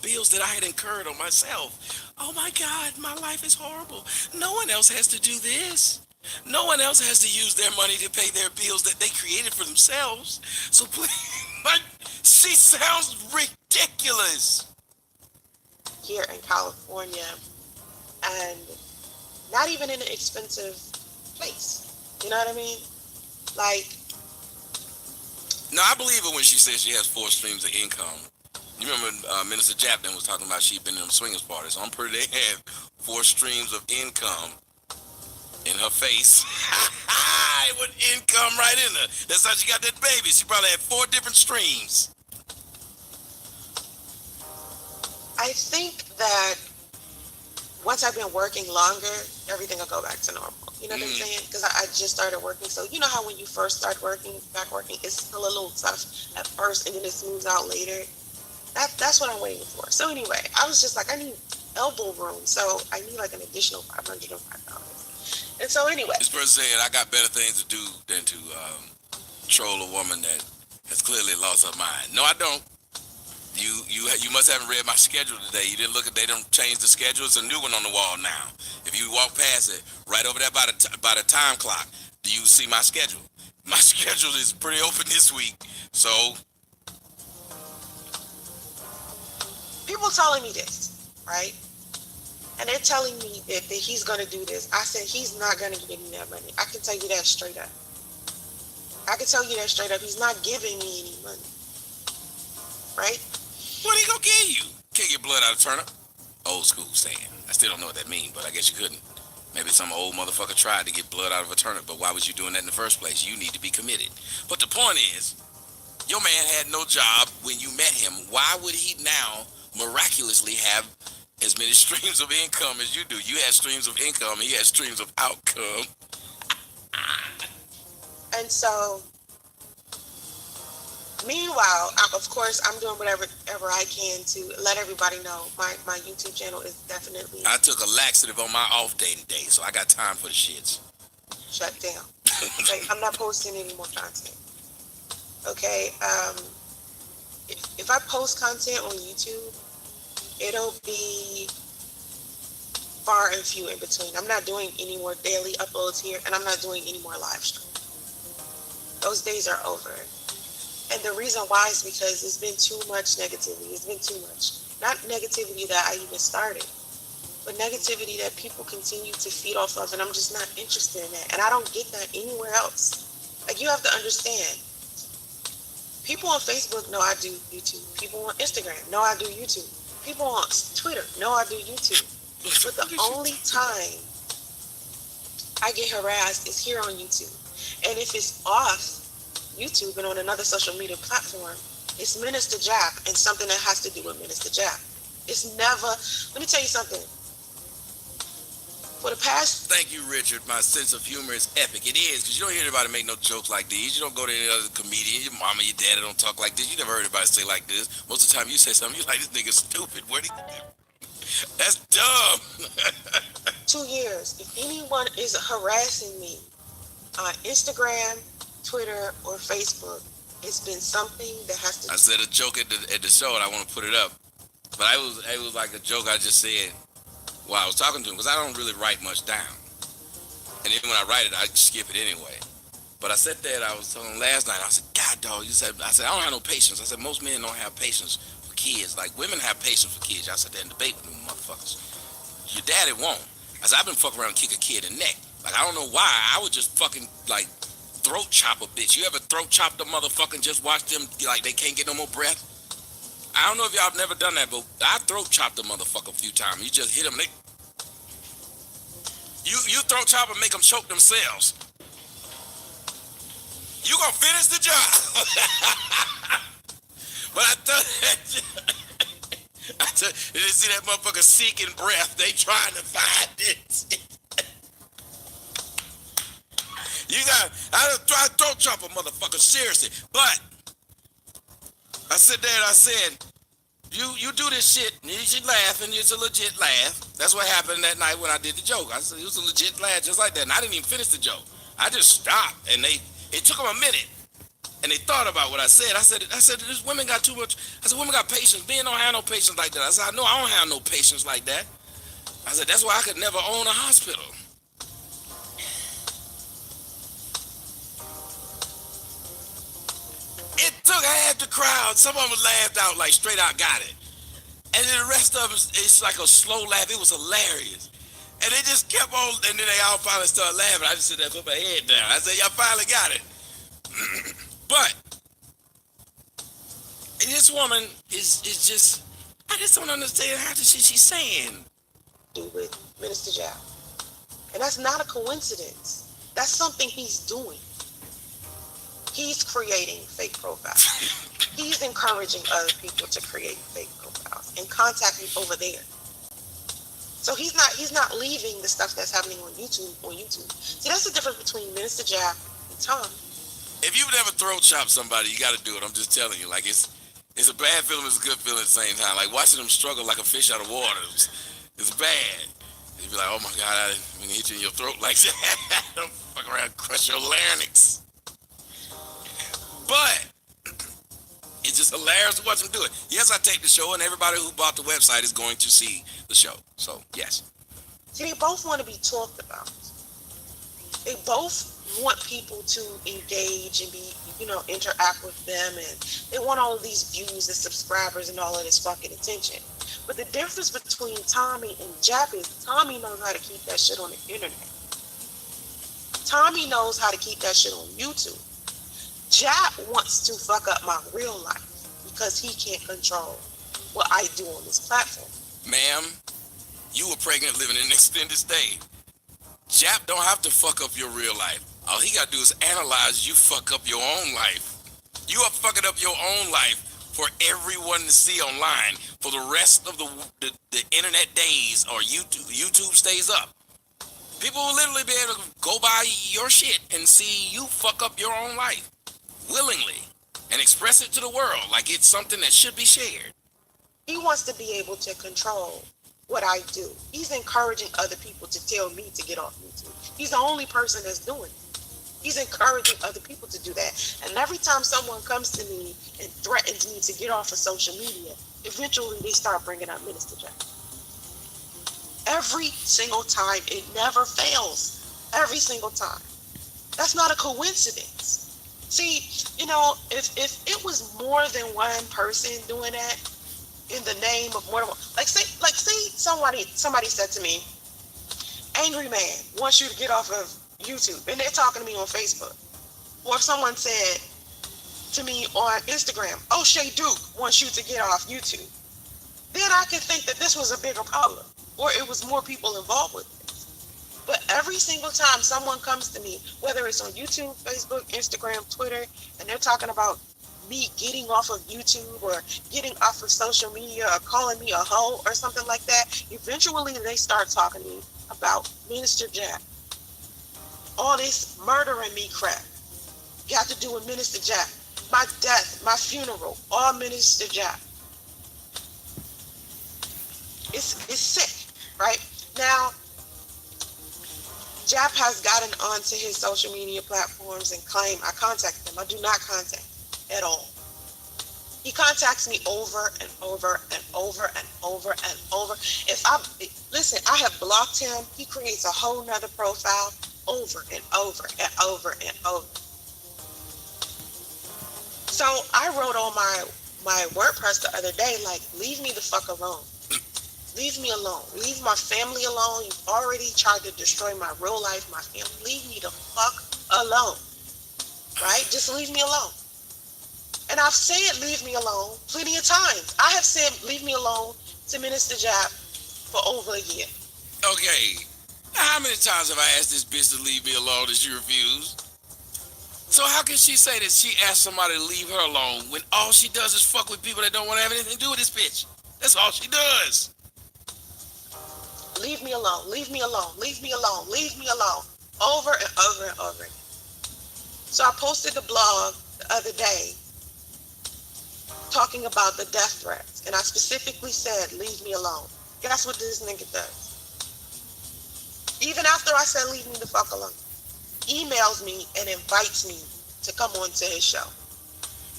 bills that I had incurred on myself. Oh my God, my life is horrible. No one else has to do this. No one else has to use their money to pay their bills that they created for themselves. So please, she sounds ridiculous. Here in California, and not even in an expensive place. You know what I mean? Like. No, I believe her when she says she has 4 streams of income. You remember Minister Chapman was talking about she'd been in them swingers parties. So I'm pretty they had 4 streams of income in her face. With income right in her. That's how she got that baby. She probably had 4 different streams. I think that once I've been working longer, everything will go back to normal. You know what I'm saying? Because I just started working. So you know how when you first start working, it's still a little tough at first, and then it smooths out later. That's what I'm waiting for. So anyway, I was just like, I need elbow room, so I need like an additional $505. And so anyway, this person said I got better things to do than to troll a woman that has clearly lost her mind. No, I don't. You must haven't read my schedule today. You didn't look at. They don't change the schedule. It's a new one on the wall now. If you walk past it, right over there by the time clock, do you see my schedule? My schedule is pretty open this week. So People telling me this, right? And they're telling me that he's going to do this. I said, he's not going to give me that money. I can tell you that straight up. I can tell you that straight up. He's not giving me any money. Right? what he gonna give you? Can't get blood out of turnip. Old school saying. I still don't know what that means, but I guess you couldn't. Maybe some old motherfucker tried to get blood out of a turnip, but why was you doing that in the first place? You need to be committed. But the point is, your man had no job when you met him. Why would he now miraculously have as many streams of income as you do? You had streams of income, he had streams of outcome. And so, meanwhile, of course, I'm doing whatever I can to let everybody know my YouTube channel is definitely I took a laxative on my off day today, so I got time for the shits. shut down. Like, I'm not posting any more content. Okay? If I post content on YouTube, it'll be far and few in between. I'm not doing any more daily uploads here, and I'm not doing any more live streams. Those days are over. And the reason why is because it's been too much negativity. It's been too much. Not negativity that I even started, but negativity that people continue to feed off of, and I'm just not interested in that. And I don't get that anywhere else. Like, you have to understand. People on Facebook know I do YouTube. People on Instagram know I do YouTube. People on Twitter know I do YouTube. But the only time I get harassed is here on YouTube. And if it's off YouTube and on another social media platform, it's Minister Jap and something that has to do with Minister Jap. It's never, let me tell you something. For the past... Thank you, Richard. My sense of humor is epic. It is, because you don't hear anybody make no jokes like these. You don't go to any other comedian. Your mama, your daddy don't talk like this. You never heard anybody say like this. Most of the time you say something, you're like, this nigga's stupid. What? That's dumb. 2 years. If anyone is harassing me on Instagram, Twitter, or Facebook, it's been something that has to... I said a joke at the show, and I want to put it up. But it was like a joke I just said while I was talking to him, because I don't really write much down. And even when I write it, I skip it anyway. But I said that, I was telling him last night, I said, God, dog, I said, I don't have no patience. I said, most men don't have patience for kids. Like, women have patience for kids. I said, they're in debate with them motherfuckers. Your daddy won't. I said, I've been fucking around and kick a kid in the neck. Like, I don't know why. I would just fucking, like, throat chop a bitch. You ever throat chop the motherfucker and just watch them like they can't get no more breath? I don't know if y'all have never done that, but I throat chopped the motherfucker a few times. You just hit them. You throat chop and make them choke themselves. You gonna finish the job. But I didn't see that motherfucker seeking breath. They trying to find it. I throat chop a motherfucker, seriously. But I sit there and I said, you do this shit, and you should laugh, and it's a legit laugh. That's what happened that night when I did the joke. I said, it was a legit laugh just like that, and I didn't even finish the joke. I just stopped, and it took them a minute, and they thought about what I said. I said, this women got too much. I said, women got patience. Men don't have no patience like that. I said, I know I don't have no patience like that. I said, that's why I could never own a hospital. It took half the crowd. Some of them laughed out, like straight out got it. And then the rest of them, it's like a slow laugh. It was hilarious. And they just kept on, and then they all finally started laughing. I just sit there and put my head down. I said, y'all finally got it. But this woman is just, I just don't understand half the shit she's saying. Do with Minister Jap. And that's not a coincidence. That's something he's doing. He's creating fake profiles. He's encouraging other people to create fake profiles and contact me over there. So he's not leaving the stuff that's happening on YouTube. See, that's the difference between Minister Jap and Tom. If you've never throat chopped somebody, you got to do it. I'm just telling you. Like, it's a bad feeling, it's a good feeling at the same time. Like, watching them struggle like a fish out of water, it's bad. You'd be like, oh my God, I didn't mean to hit you in your throat like that. Don't fuck around and crush your larynx. But it's just hilarious to watch him do it. Yes, I take the show, and everybody who bought the website is going to see the show. So, yes. See, they both want to be talked about. They both want people to engage and be, interact with them, and they want all of these views and subscribers and all of this fucking attention. But the difference between Tommy and Jap is Tommy knows how to keep that shit on the internet. Tommy knows how to keep that shit on YouTube. Jap wants to fuck up my real life because he can't control what I do on this platform. Ma'am, you were pregnant living in an extended stay. Jap don't have to fuck up your real life. All he gotta do is analyze you fuck up your own life. You are fucking up your own life for everyone to see online for the rest of the internet days, or YouTube stays up. People will literally be able to go by your shit and see you fuck up your own life willingly and express it to the world like it's something that should be shared. He wants to be able to control what I do. He's encouraging other people to tell me to get off YouTube. He's the only person that's doing it. He's encouraging other people to do that. And every time someone comes to me and threatens me to get off of social media, eventually they start bringing up Minister Jack. Every single time. It never fails. Every single time. That's not a coincidence. See, if it was more than one person doing that in the name of more than one, like say somebody said to me, Angry Man wants you to get off of YouTube, and they're talking to me on Facebook. Or if someone said to me on Instagram, O'Shea Duke wants you to get off YouTube, then I could think that this was a bigger problem, or it was more people involved with it. But every single time someone comes to me, whether it's on YouTube, Facebook, Instagram, Twitter, and they're talking about me getting off of YouTube or getting off of social media or calling me a hoe or something like that, eventually they start talking to me about Minister Jack. All this murdering me crap got to do with Minister Jack. My death, my funeral, all Minister Jack. It's sick, right? Now, Jap has gotten onto his social media platforms and claim I contact him. I do not contact him at all. He contacts me over and over and over and over and over. Listen, I have blocked him. He creates a whole nother profile over and over and over and over. So I wrote on my WordPress the other day, like, leave me the fuck alone. Leave me alone. Leave my family alone. You've already tried to destroy my real life, my family. Leave me the fuck alone. Right? Just leave me alone. And I've said leave me alone plenty of times. I have said leave me alone to Minister Jap for over a year. Okay. How many times have I asked this bitch to leave me alone and she refused? So how can she say that she asked somebody to leave her alone when all she does is fuck with people that don't want to have anything to do with this bitch? That's all she does. Leave me alone. Leave me alone. Leave me alone. Leave me alone. Over and over and over. So I posted the blog the other day talking about the death threats. And I specifically said, leave me alone. Guess what this nigga does? Even after I said, leave me the fuck alone, emails me and invites me to come on to his show.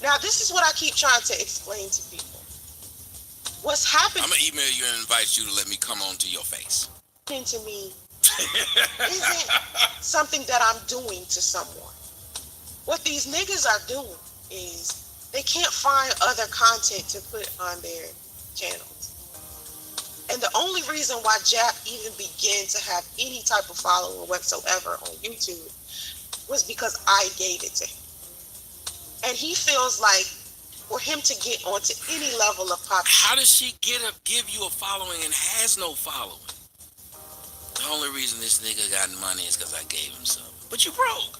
Now, this is what I keep trying to explain to people. What's happening? I'm going to email you and invite you to let me come on to your face. To me isn't something that I'm doing to someone. What these niggas are doing is they can't find other content to put on their channels. And the only reason why Jap even began to have any type of following whatsoever on YouTube was because I gave it to him. And he feels like for him to get onto any level of popularity. How does she give you a following and has no following? The only reason this nigga got money is because I gave him some. But you broke.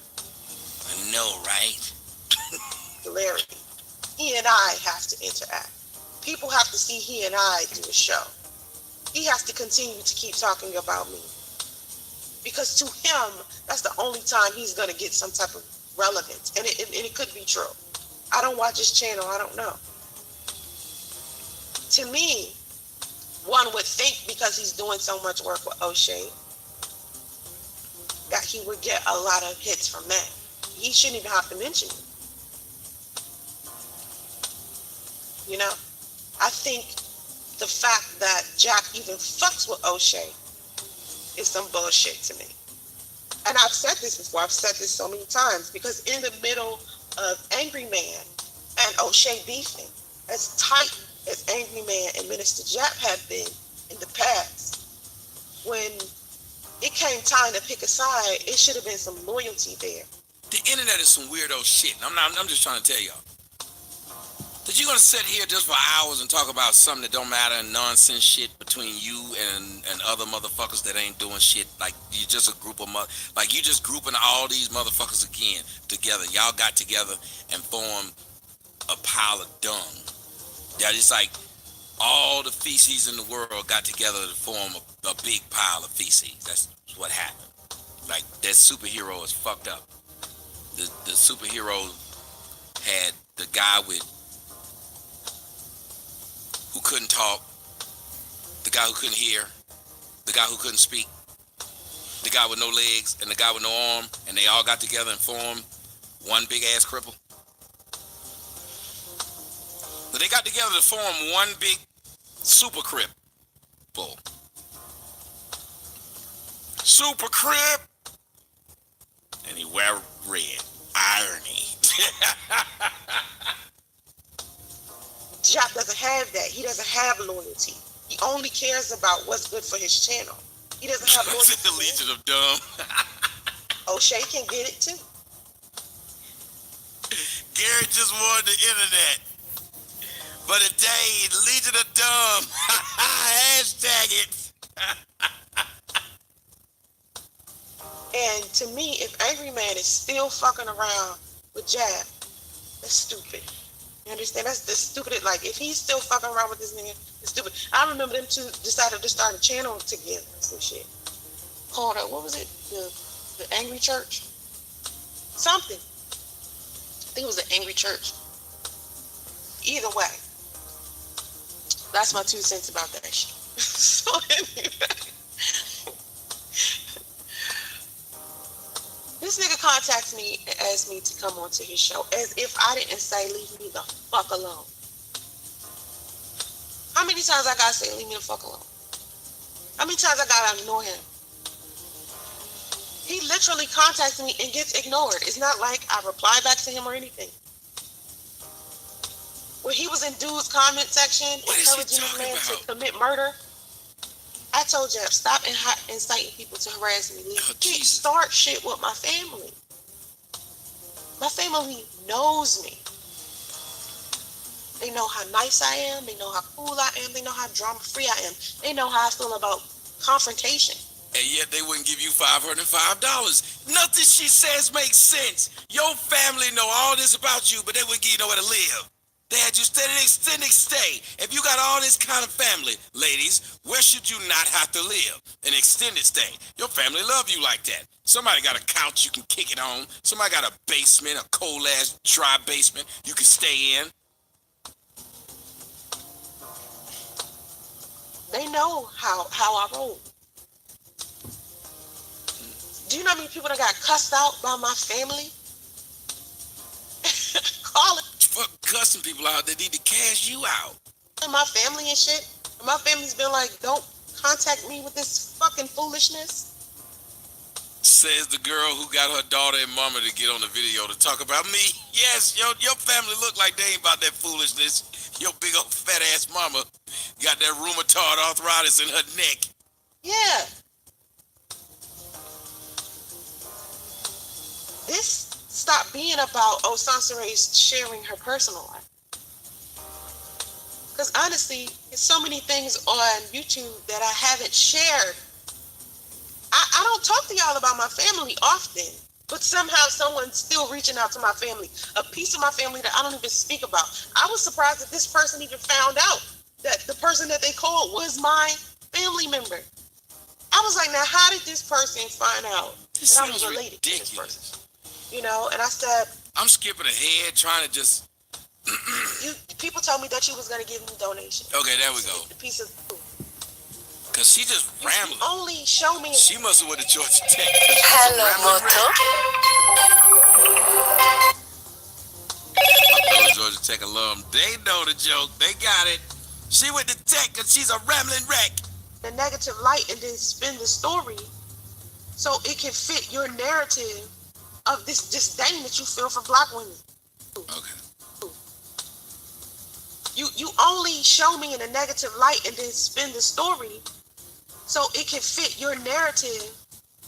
I know, right? Larry, he and I have to interact. People have to see he and I do a show. He has to continue to keep talking about me. Because to him, that's the only time he's going to get some type of relevance. And it could be true. I don't watch his channel. I don't know. To me, one would think because he's doing so much work with O'Shea that he would get a lot of hits from that. He shouldn't even have to mention it. You know, I think the fact that Jack even fucks with O'Shea is some bullshit to me. And I've said this before. I've said this so many times because in the middle of Angry Man and O'Shea beefing, as tight as Angry Man and Minister Jap have been in the past, when it came time to pick a side, it should have been some loyalty there. The internet is some weirdo shit. I'm just trying to tell y'all. That you're gonna sit here just for hours and talk about something that don't matter and nonsense shit between you and other motherfuckers that ain't doing shit. Like you just a group of like you just grouping all these motherfuckers again together. Y'all got together and formed a pile of dung. Yeah, it's like all the feces in the world got together to form a big pile of feces. That's what happened. Like that superhero is fucked up. The superhero had the guy who couldn't talk, the guy who couldn't hear, the guy who couldn't speak, the guy with no legs, and the guy with no arm, and they all got together and formed one big ass cripple. But they got together to form one big super cripple. Super crip! And he wear red. Irony. Jap doesn't have that. He doesn't have loyalty. He only cares about what's good for his channel. He doesn't have loyalty. The Legion of Dumb. O'Shea can get it too. Gary just wanted the internet. But today, Legion of Dumb. Hashtag it. And to me, if Angry Man is still fucking around with Jab, that's stupid. You understand? That's the stupid. Like, if he's still fucking around with this nigga, it's stupid. I remember them two decided to start a channel together and some shit. Called, what was it? The Angry Church? Something. I think it was the Angry Church. Either way. That's my 2 cents about that shit. So anyway. This nigga contacts me and asks me to come onto his show as if I didn't say leave me the fuck alone. How many times I gotta say leave me the fuck alone? How many times I gotta ignore him? He literally contacts me and gets ignored. It's not like I reply back to him or anything. When he was in dude's comment section encouraging this man to commit murder, I told you, stop inciting people to harass me. Can't start shit with my family. My family knows me. They know how nice I am. They know how cool I am. They know how drama-free I am. They know how I feel about confrontation. And yet they wouldn't give you $505. Nothing she says makes sense. Your family know all this about you, but they wouldn't give you nowhere to live. They had you stay an extended stay. If you got all this kind of family, ladies, where should you not have to live? An extended stay. Your family love you like that. Somebody got a couch you can kick it on. Somebody got a basement, a cold-ass dry basement you can stay in. They know how I roll. Do you know how many people that got cussed out by my family? Call it. Fuck cussing people out. They need to cash you out. And my family and shit. And my family's been like, don't contact me with this fucking foolishness. Says the girl who got her daughter and mama to get on the video to talk about me. Yes, your family look like they ain't about that foolishness. Your big old fat ass mama got that rheumatoid arthritis in her neck. Yeah. This stopped being about Sansare's sharing her personal life. Because honestly, there's so many things on YouTube that I haven't shared. I don't talk to y'all about my family often, but somehow someone's still reaching out to my family. A piece of my family that I don't even speak about. I was surprised that this person even found out that the person that they called was my family member. I was like, now how did this person find out that I was related to this person? You know, and I said, I'm skipping ahead, trying to just. People told me that you was gonna give me donations. Okay, there we go. The piece of food. Cause she just rambling. Only show me. She must have went to Georgia Tech. Hello, Moto. I thought Georgia Tech alum, they know the joke. They got it. She went to tech because she's a rambling wreck. The negative light and then spin the story so it can fit your narrative of this disdain that you feel for black women. Okay. You only show me in a negative light and then spin the story so it can fit your narrative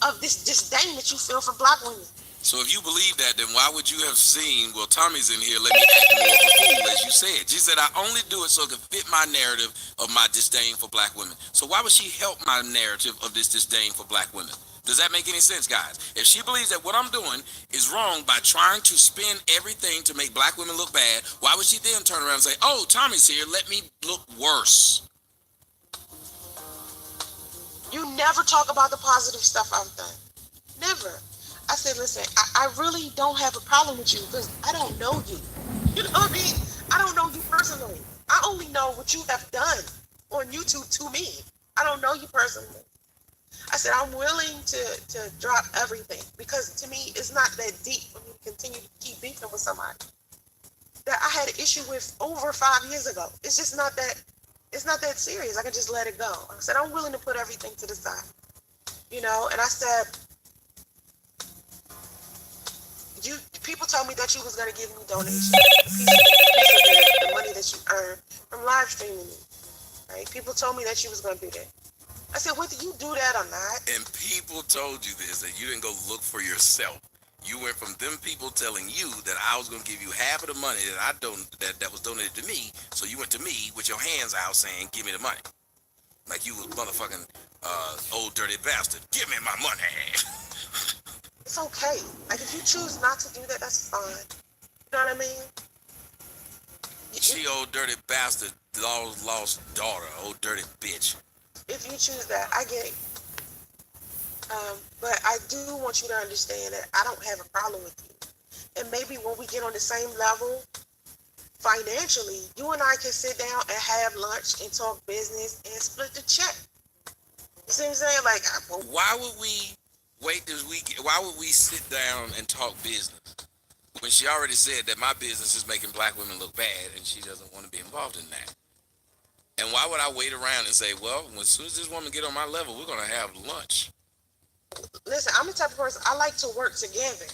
of this disdain that you feel for black women. So if you believe that, then why would you have seen, well, Tommy's in here, let me act more of a fool, as you said. She said, I only do it so it can fit my narrative of my disdain for black women. So why would she help my narrative of this disdain for black women? Does that make any sense, guys? If she believes that what I'm doing is wrong by trying to spin everything to make black women look bad, why would she then turn around and say, oh, Tommy's here, let me look worse? You never talk about the positive stuff I've done. Never. I said, listen, I really don't have a problem with you because I don't know you. You know what I mean? I don't know you personally. I only know what you have done on YouTube to me. I don't know you personally. I said, I'm willing to drop everything because to me, it's not that deep for me to continue to keep beefing with somebody that I had an issue with over 5 years ago. It's just not that, it's not that serious. I can just let it go. I said, I'm willing to put everything to the side, you know? And I said, people told me that you was going to give me donations, a piece of the money that you earn from live streaming me, right? People told me that you was going to do that. I said, whether you do that or not. And people told you this, that you didn't go look for yourself. You went from them people telling you that I was going to give you half of the money that was donated to me, so you went to me with your hands out saying, give me the money. Like you was motherfucking old dirty bastard. Give me my money. It's okay. Like, if you choose not to do that, that's fine. You know what I mean? She old dirty bastard, lost daughter, old dirty bitch. If you choose that, I get it. But I do want you to understand that I don't have a problem with you. And maybe when we get on the same level, financially, you and I can sit down and have lunch and talk business and split the check. You see what I'm saying? Like, why would we wait this week? Why would we sit down and talk business when she already said that my business is making black women look bad and she doesn't want to be involved in that? And why would I wait around and say, well, as soon as this woman get on my level, we're going to have lunch? Listen, I'm the type of person, I like to work together.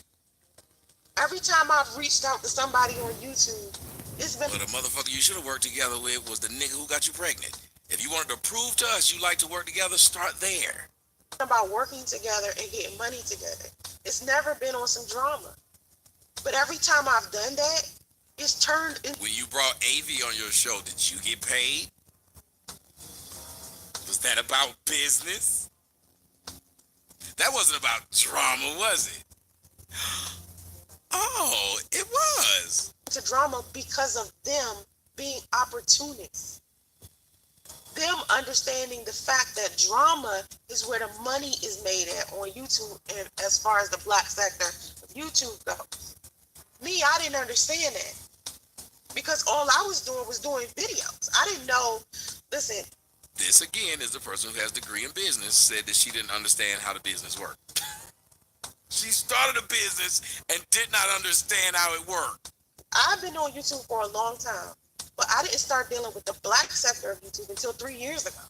Every time I've reached out to somebody on YouTube, it's been... But the motherfucker you should have worked together with was the nigga who got you pregnant. If you wanted to prove to us you like to work together, start there. About working together and getting money together. It's never been on some drama. But every time I've done that, it's turned into... When you brought AV on your show, did you get paid? Was that about business? That wasn't about drama, was it? Oh, it was. To drama because of them being opportunists. Them understanding the fact that drama is where the money is made at on YouTube, and as far as the black sector of YouTube goes. Me, I didn't understand that. Because all I was doing videos. I didn't know, listen. This again is the person who has a degree in business said that she didn't understand how the business worked. She started a business and did not understand how it worked. I've been on YouTube for a long time, but I didn't start dealing with the black sector of YouTube until 3 years ago.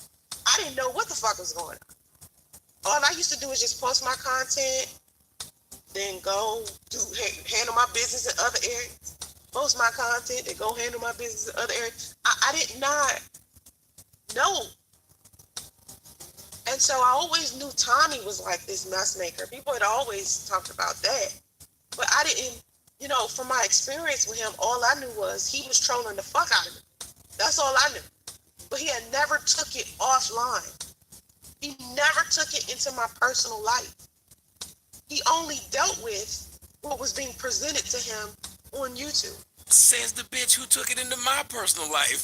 I didn't know what the fuck was going on. All I used to do is just post my content, then go handle my business in other areas. Post my content, then go handle my business in other areas. I did not know. And so I always knew Tommy was like this mess maker. People had always talked about that. But I didn't, you know, from my experience with him, all I knew was he was trolling the fuck out of me. That's all I knew. But he had never took it offline. He never took it into my personal life. He only dealt with what was being presented to him on YouTube. Says the bitch who took it into my personal life.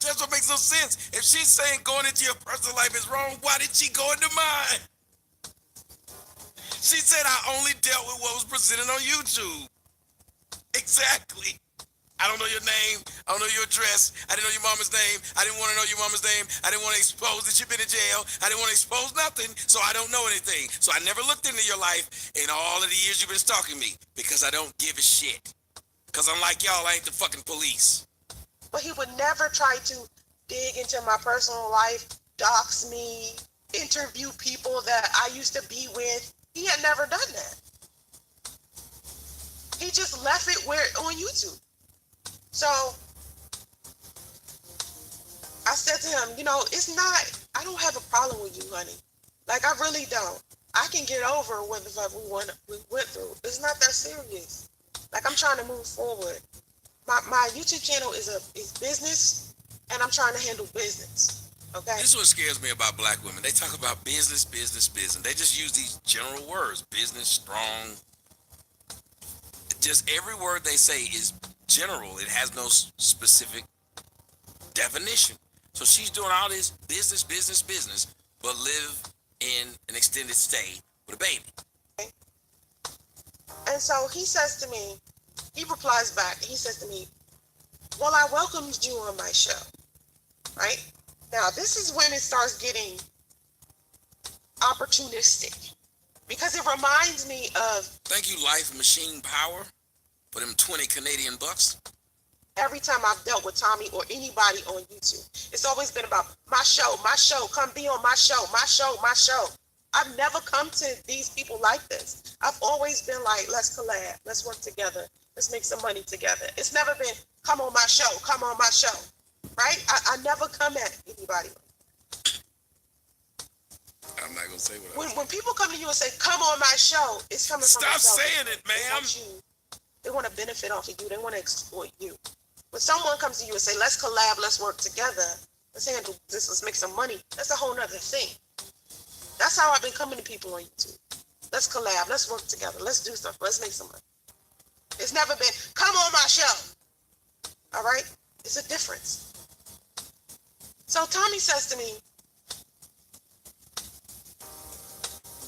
That's what makes no sense. If she's saying going into your personal life is wrong, why did she go into mine? She said I only dealt with what was presented on YouTube. Exactly. I don't know your name. I don't know your address. I didn't know your mama's name. I didn't want to know your mama's name. I didn't want to expose that you've been in jail. I didn't want to expose nothing, so I don't know anything. So I never looked into your life in all of the years you've been stalking me because I don't give a shit. Because unlike y'all, I ain't the fucking police. But he would never try to dig into my personal life, dox me, interview people that I used to be with. He had never done that. He just left it where on YouTube. So I said to him, it's not, I don't have a problem with you, honey. Like, I really don't. I can get over what the fuck we went through. It's not that serious. Like, I'm trying to move forward. My YouTube channel is business, and I'm trying to handle business. Okay? This is what scares me about black women. They talk about business, business, business. They just use these general words. Business, strong. Just every word they say is general. It has no specific definition. So she's doing all this business, business, business, but live in an extended stay with a baby. Okay? And so he says to me, he replies back, he says to me, well, I welcomed you on my show, right? Now, this is when it starts getting opportunistic, because it reminds me of... Thank you, Life Machine Power, for them 20 Canadian bucks. Every time I've dealt with Tommy or anybody on YouTube, it's always been about my show, come be on my show, my show, my show. I've never come to these people like this. I've always been like, let's collab, let's work together, let's make some money together. It's never been, come on my show, right? I never come at anybody. I'm not going to say what when people come to you and say, come on my show, it's coming from Stop themselves. saying it, ma'am. They want to benefit off of you. They want to exploit you. When someone comes to you and say, let's collab, let's work together, let's handle this, let's make some money, that's a whole nother thing. That's how I've been coming to people on YouTube. Let's collab, let's work together, let's do stuff, let's make some money. It's never been, come on my show. All right? It's a difference. So Tommy says to me,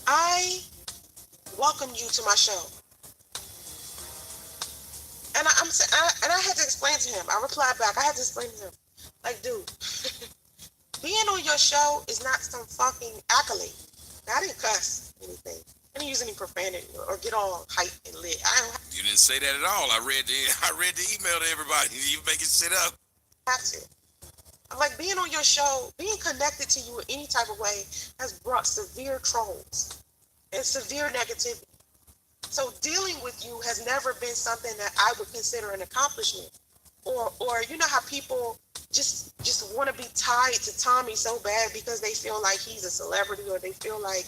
I welcome you to my show. And I had to explain to him. I replied back. I had to explain to him, like, dude, being on your show is not some fucking accolade. Now, I didn't cuss anything. I didn't use any profanity or get all hyped and lit. You didn't say that at all. I read the email to everybody. You making shit up. I have to. I'm like, being on your show, being connected to you in any type of way has brought severe trolls and severe negativity. So dealing with you has never been something that I would consider an accomplishment. Or you know how people just want to be tied to Tommy so bad because they feel like he's a celebrity or they feel like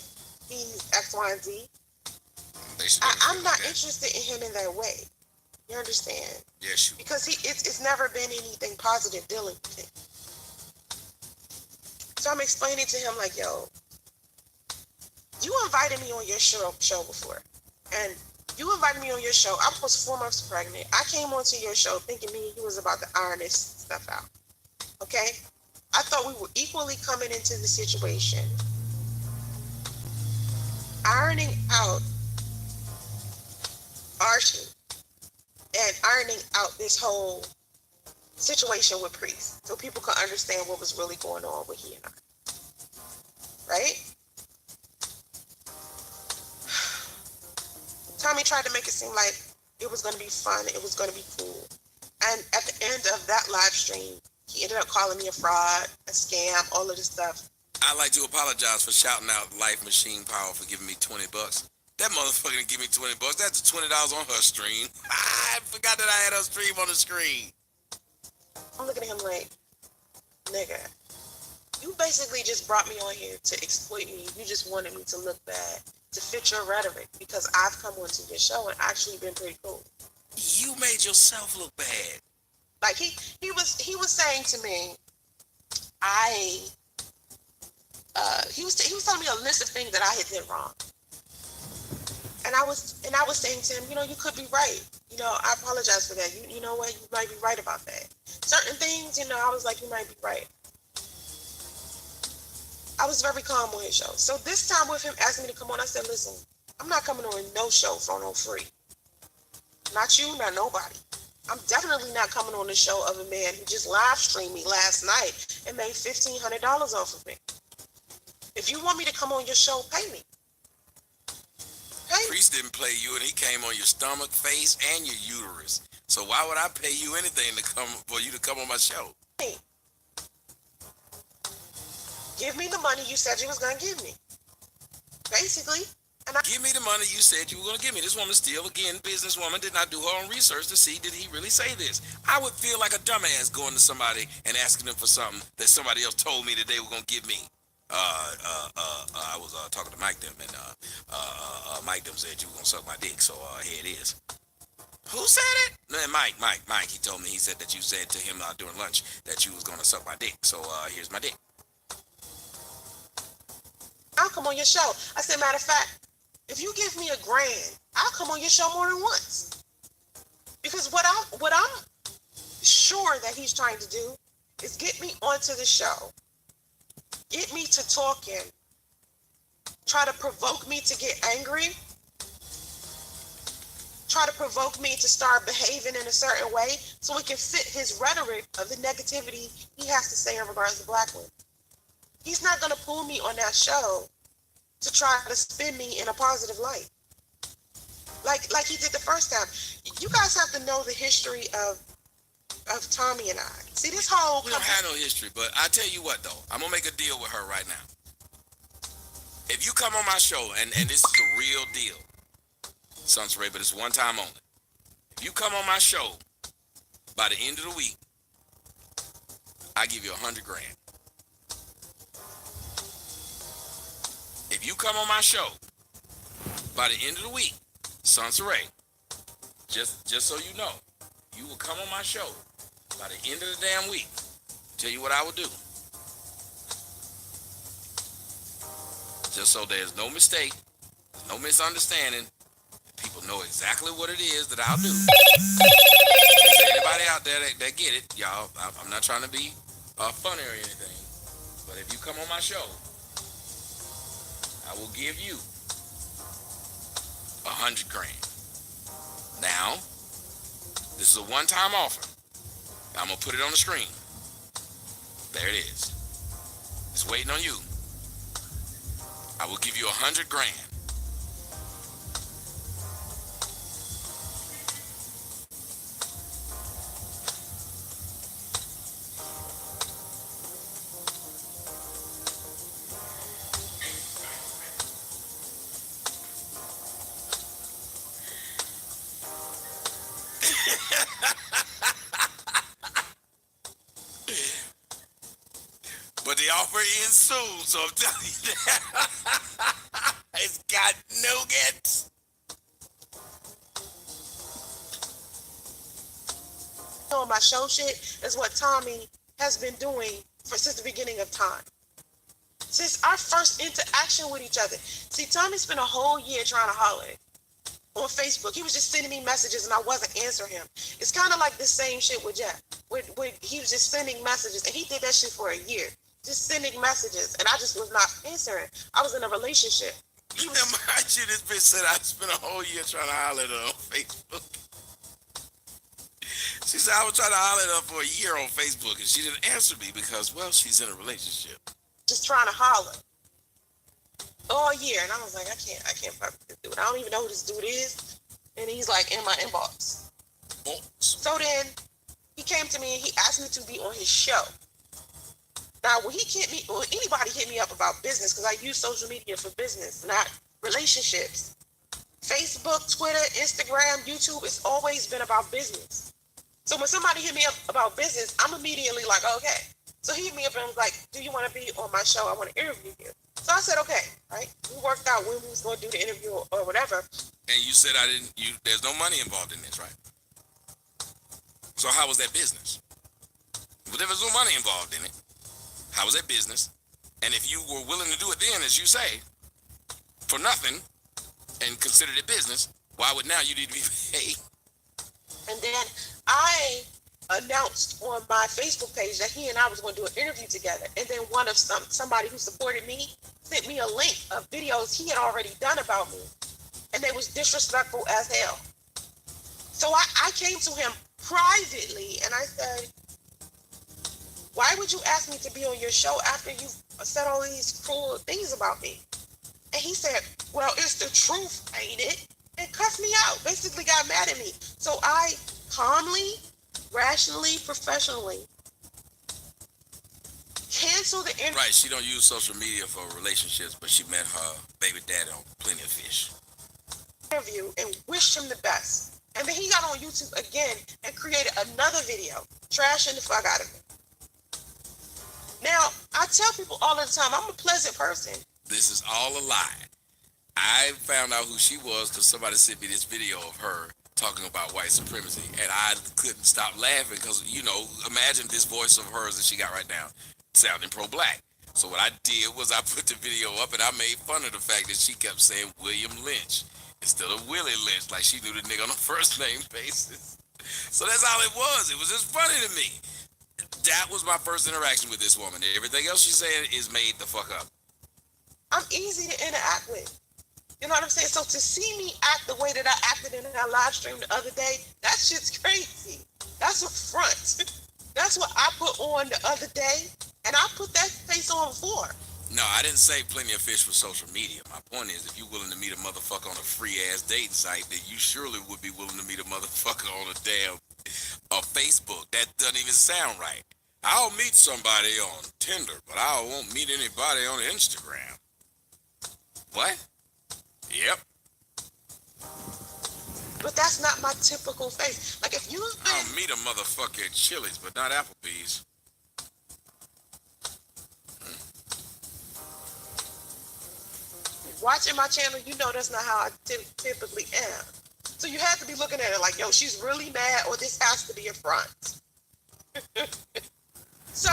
he's X, Y, and Z. I'm not interested in him in that way. You understand? Yes, you. Because it's never been anything positive dealing with him. So I'm explaining to him like, yo, you invited me on your show before. And you invited me on your show. I was 4 months pregnant. I came onto your show thinking me and you was about to iron this stuff out. Okay? I thought we were equally coming into the situation, ironing out our shit and ironing out this whole situation with Priest so people could understand what was really going on with he and I. Right? Tommy tried to make it seem like it was going to be fun, it was going to be cool. And at the end of that live stream, he ended up calling me a fraud, a scam, all of this stuff. I'd like to apologize for shouting out Life Machine Power for giving me 20 bucks. That motherfucker didn't give me 20 bucks. That's $20 on her stream. I forgot that I had her stream on the screen. I'm looking at him like, nigga, you basically just brought me on here to exploit me. You just wanted me to look bad, to fit your rhetoric, because I've come onto your show and actually been pretty cool. You made yourself look bad. Like he was saying to me, he was telling me a list of things that I had did wrong. And I was saying to him, you could be right. I apologize for that. You know what? You might be right about that. Certain things, I was like, you might be right. I was very calm on his show. So this time with him asking me to come on, I said, listen, I'm not coming on no show for no free. Not you, not nobody. I'm definitely not coming on the show of a man who just live streamed me last night and made $1,500 off of me. If you want me to come on your show, pay me. Pay me. Priest didn't play you, and he came on your stomach, face, and your uterus. So why would I pay you anything for you to come on my show? Hey, give me the money you said you was gonna give me. Basically. Give me the money you said you were going to give me. This woman still, again, businesswoman, did not do her own research to see, did he really say this? I would feel like a dumbass going to somebody and asking them for something that somebody else told me that they were going to give me. I was talking to Mike them, and Mike them said you were going to suck my dick, so here it is. Who said it? No, Mike, he told me, he said that you said to him during lunch that you was going to suck my dick, so here's my dick. I'll come on your show. I said, matter of fact, if you give me $1,000, I'll come on your show more than once. Because what I'm sure that he's trying to do is get me onto the show, get me to talking, try to provoke me to get angry, try to provoke me to start behaving in a certain way so it can fit his rhetoric of the negativity he has to say in regards to black women. He's not going to pull me on that show to try to spin me in a positive light. Like he did the first time. You guys have to know the history of Tommy and I. See, this whole... We don't have no history, but I tell you what, though. I'm going to make a deal with her right now. If you come on my show, and this is a real deal, Sons Ray, but it's one time only. If you come on my show, by the end of the week, I give you $100,000. If you come on my show, by the end of the week, Sons Ray, just so you know, you will come on my show by the end of the damn week. Tell you what I will do. Just so there's no mistake, no misunderstanding. People know exactly what it is that I'll do. Is there anybody out there that get it? Y'all, I'm not trying to be funny or anything. But if you come on my show, I will give you $100,000. Now, this is a one-time offer. I'm gonna put it on the screen. There it is. It's waiting on you. I will give you $100,000. But the offer ends soon, so I'm telling you that. It's got nuggets. On my show shit is what Tommy has been doing since the beginning of time. Since our first interaction with each other. See, Tommy spent a whole year trying to holler on Facebook. He was just sending me messages and I wasn't answering him. It's kind of like the same shit with Jeff. He was just sending messages, and he did that shit for a year. Just sending messages, and I just was not answering. I was in a relationship. Mind you, this bitch said I spent a whole year trying to holler at her on Facebook. She said I was trying to holler at her for a year on Facebook, and she didn't answer me because, well, she's in a relationship. Just trying to holler all year, and I was like, I can't fuck with this dude. I don't even know who this dude is, and he's like in my inbox. So then he came to me and he asked me to be on his show. Now, when anybody hit me up about business, because I use social media for business, not relationships. Facebook, Twitter, Instagram, YouTube, it's always been about business. So when somebody hit me up about business, I'm immediately like, okay. So he hit me up and was like, do you want to be on my show? I want to interview you. So I said, okay, right? We worked out when we was going to do the interview or whatever. And you said there's no money involved in this, right? So how was that business? But there was no money involved in it. How was that business? And if you were willing to do it then, as you say, for nothing, and considered it business, why would now you need to be paid? And then I announced on my Facebook page that he and I was going to do an interview together. And then one of somebody who supported me sent me a link of videos he had already done about me. And they was disrespectful as hell. So I came to him privately and I said, why would you ask me to be on your show after you said all these cruel things about me? And he said, well, it's the truth, ain't it? And cussed me out, basically got mad at me. So I calmly, rationally, professionally cancel the interview. Right, she don't use social media for relationships, but she met her baby daddy on Plenty of Fish. And wished him the best. And then he got on YouTube again and created another video, trashing the fuck out of him. Now, I tell people all the time, I'm a pleasant person. This is all a lie. I found out who she was because somebody sent me this video of her talking about white supremacy, and I couldn't stop laughing because, imagine this voice of hers that she got right now, sounding pro-black. So what I did was I put the video up and I made fun of the fact that she kept saying William Lynch instead of Willie Lynch, like she knew the nigga on a first name basis. So that's all it was. It was just funny to me. That was my first interaction with this woman. Everything else she said is made the fuck up. I'm easy to interact with. You know what I'm saying? So to see me act the way that I acted in our live stream the other day, that shit's crazy. That's a front. That's what I put on the other day, and I put that face on before. No, I didn't say Plenty of Fish for social media. My point is, if you're willing to meet a motherfucker on a free-ass dating site, then you surely would be willing to meet a motherfucker on a damn Facebook. That doesn't even sound right. I'll meet somebody on Tinder, but I won't meet anybody on Instagram. What? Yep. But that's not my typical face. Like if you've been... I'll meet a motherfucker at Chili's, but not Applebee's. Watching my channel, you know that's not how I typically am. So you have to be looking at it like, yo, she's really mad, or this has to be a front. So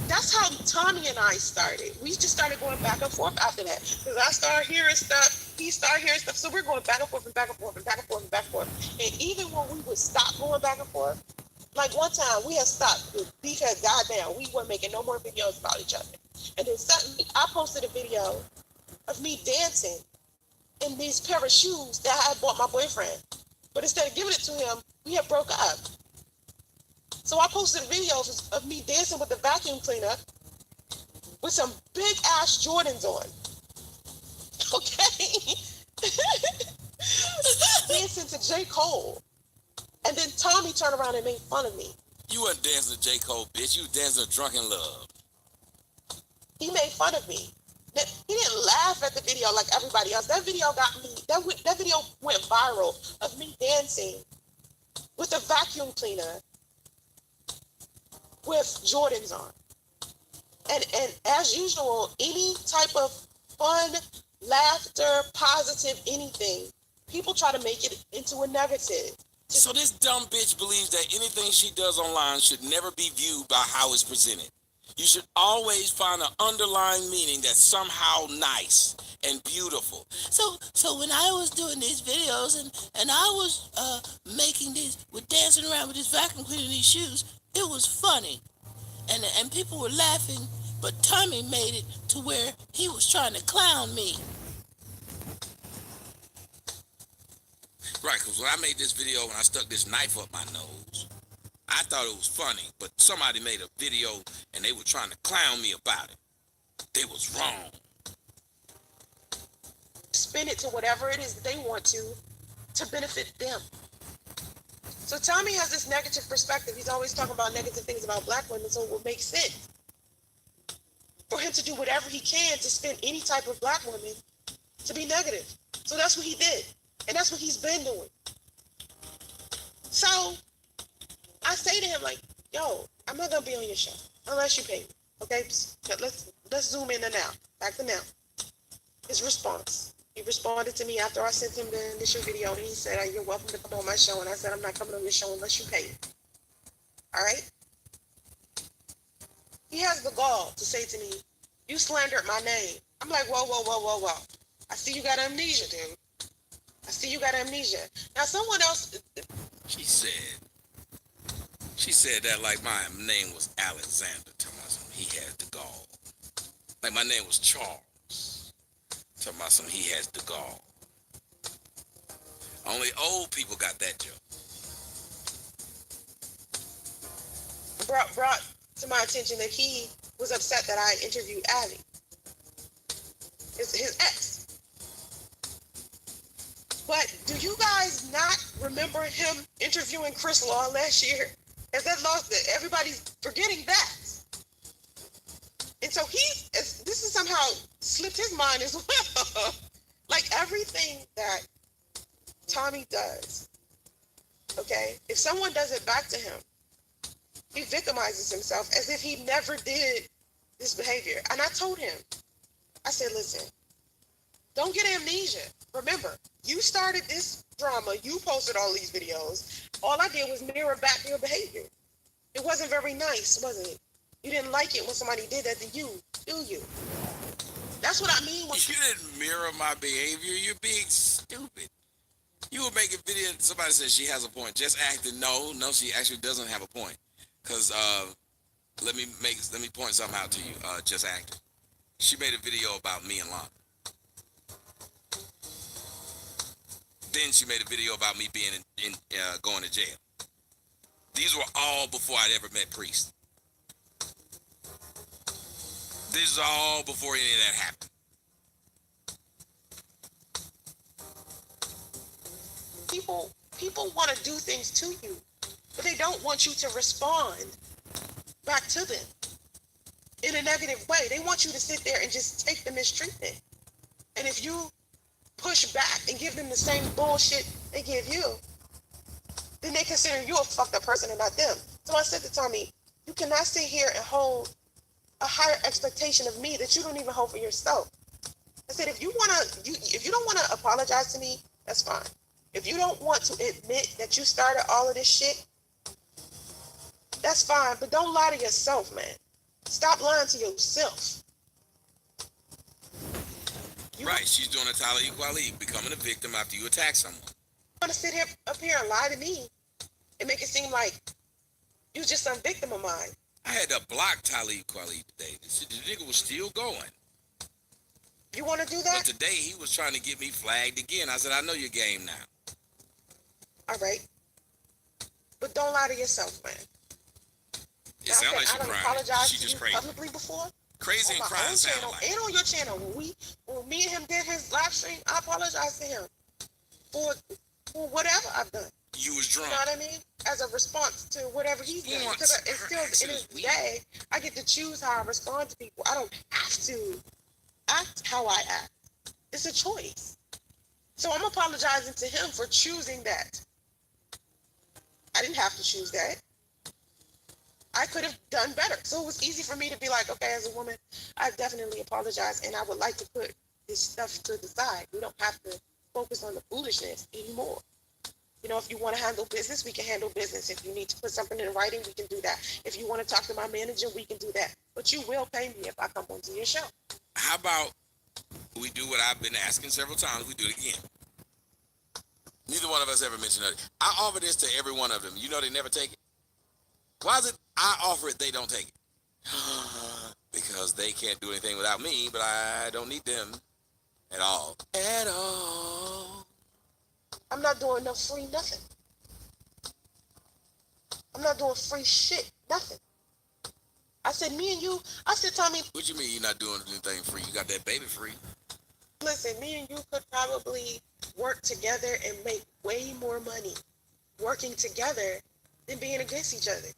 that's how Tommy and I started. We just started going back and forth after that. Because I started hearing stuff, he started hearing stuff. So we're going back and forth and back and forth and back and forth and back and forth. And even when we would stop going back and forth, like one time we had stopped because goddamn, we weren't making no more videos about each other. And then suddenly I posted a video of me dancing in these pair of shoes that I had bought my boyfriend. But instead of giving it to him, we had broke up. So I posted a video of me dancing with the vacuum cleaner with some big ass Jordans on. Okay? Dancing to J. Cole. And then Tommy turned around and made fun of me. You weren't dancing to J. Cole, bitch. You was dancing to Drunken Love. He made fun of me. He didn't laugh at the video like everybody else. That video got me, that video went viral of me dancing with a vacuum cleaner with Jordans on. And as usual, any type of fun, laughter, positive, anything, people try to make it into a negative. So this dumb bitch believes that anything she does online should never be viewed by how it's presented. You should always find an underlying meaning that's somehow nice and beautiful. So when I was doing these videos and I was making these, with dancing around with this vacuum cleaner in these shoes, it was funny. And people were laughing, but Tommy made it to where he was trying to clown me. Right, because when I made this video and I stuck this knife up my nose, I thought it was funny, but somebody made a video and they were trying to clown me about it. They was wrong. Spin it to whatever it is that they want to benefit them. So Tommy has this negative perspective. He's always talking about negative things about black women, so it will make sense for him to do whatever he can to spin any type of black woman to be negative. So that's what he did. And that's what he's been doing. So I say to him, like, yo, I'm not gonna be on your show unless you pay me. Okay? Let's zoom in and now. Back to now. His response. He responded to me after I sent him the initial video, and he said, you're welcome to come on my show. And I said, I'm not coming on your show unless you pay me. All right? He has the gall to say to me, you slandered my name. I'm like, whoa, whoa, whoa, whoa, whoa. I see you got amnesia, dude. I see you got amnesia. Now, someone else... She said that like my name was Alexander. Tell me he has the gall. Like my name was Charles. Tell me he has the gall. Only old people got that joke. Brought to my attention that he was upset that I interviewed Abby, his ex, But do you guys not remember him interviewing Chris Law last year? As that lost it, everybody's forgetting that. And so this is somehow slipped his mind as well. Like everything that Tommy does, okay, if someone does it back to him, he victimizes himself as if he never did this behavior. And I told him, I said, listen, don't get amnesia. Remember, you started this drama. You posted all these videos. All I did was mirror back your behavior. It wasn't very nice, was it? You didn't like it when somebody did that to you, do you? That's what I mean. You didn't mirror my behavior. You're being stupid. You were making video. Somebody said she has a point. Just acting. No, she actually doesn't have a point. Cause let me point something out to you. Just acting. She made a video about me and Lana. Then she made a video about me being in going to jail. These were all before I'd ever met Priest. This is all before any of that happened. People want to do things to you, but they don't want you to respond back to them in a negative way. They want you to sit there and just take the mistreatment. And if you push back and give them the same bullshit they give you, then they consider you a fucked up person and not them. So I said to Tommy, you cannot sit here and hold a higher expectation of me that you don't even hold for yourself. I said, if you don't want to apologize to me, that's fine. If you don't want to admit that you started all of this shit, that's fine. But don't lie to yourself, man. Stop lying to yourself. Right, she's doing a Tyler Equality, becoming a victim after you attack someone. You want to sit up here and lie to me and make it seem like you just some victim of mine. I had to block Tyler Equality today. The nigga was still going. You want to do that? But today he was trying to get me flagged again. I said, I know your game now. All right. But don't lie to yourself, man. It sounds like she crying. Apologized She to just you crazy. Publicly before. Crazy and crying sound like. And on your channel, when me and him did his live stream, I apologized to him for whatever I've done. You was drunk. You know what I mean? As a response to whatever he's doing. Because it's still in his day, I get to choose how I respond to people. I don't have to act how I act. It's a choice. So I'm apologizing to him for choosing that. I didn't have to choose that. I could have done better. So it was easy for me to be like, okay, as a woman, I definitely apologize, and I would like to put this stuff to the side. We don't have to focus on the foolishness anymore. You know, if you want to handle business, we can handle business. If you need to put something in writing, we can do that. If you want to talk to my manager, we can do that. But you will pay me if I come onto your show. How about we do what I've been asking several times, we do it again. Neither one of us ever mentioned it. I offer this to every one of them. You know they never take it. Why is it I offer it, they don't take it? Because they can't do anything without me, but I don't need them at all. At all. I'm not doing no free nothing. I'm not doing free shit, nothing. I said, me and you, I said, Tommy. What you mean you're not doing anything free? You got that baby free. Listen, me and you could probably work together and make way more money working together than being against each other.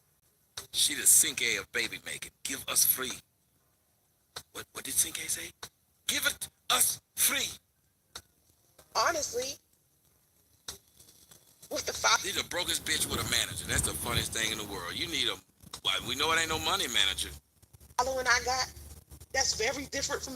She the Cinque of baby making. Give us free. What did Cinque say? Give it us free. Honestly, with the five. Need the brokest bitch with a manager. That's the funniest thing in the world. You need a. We know it ain't no money manager. Following I got, that's very different from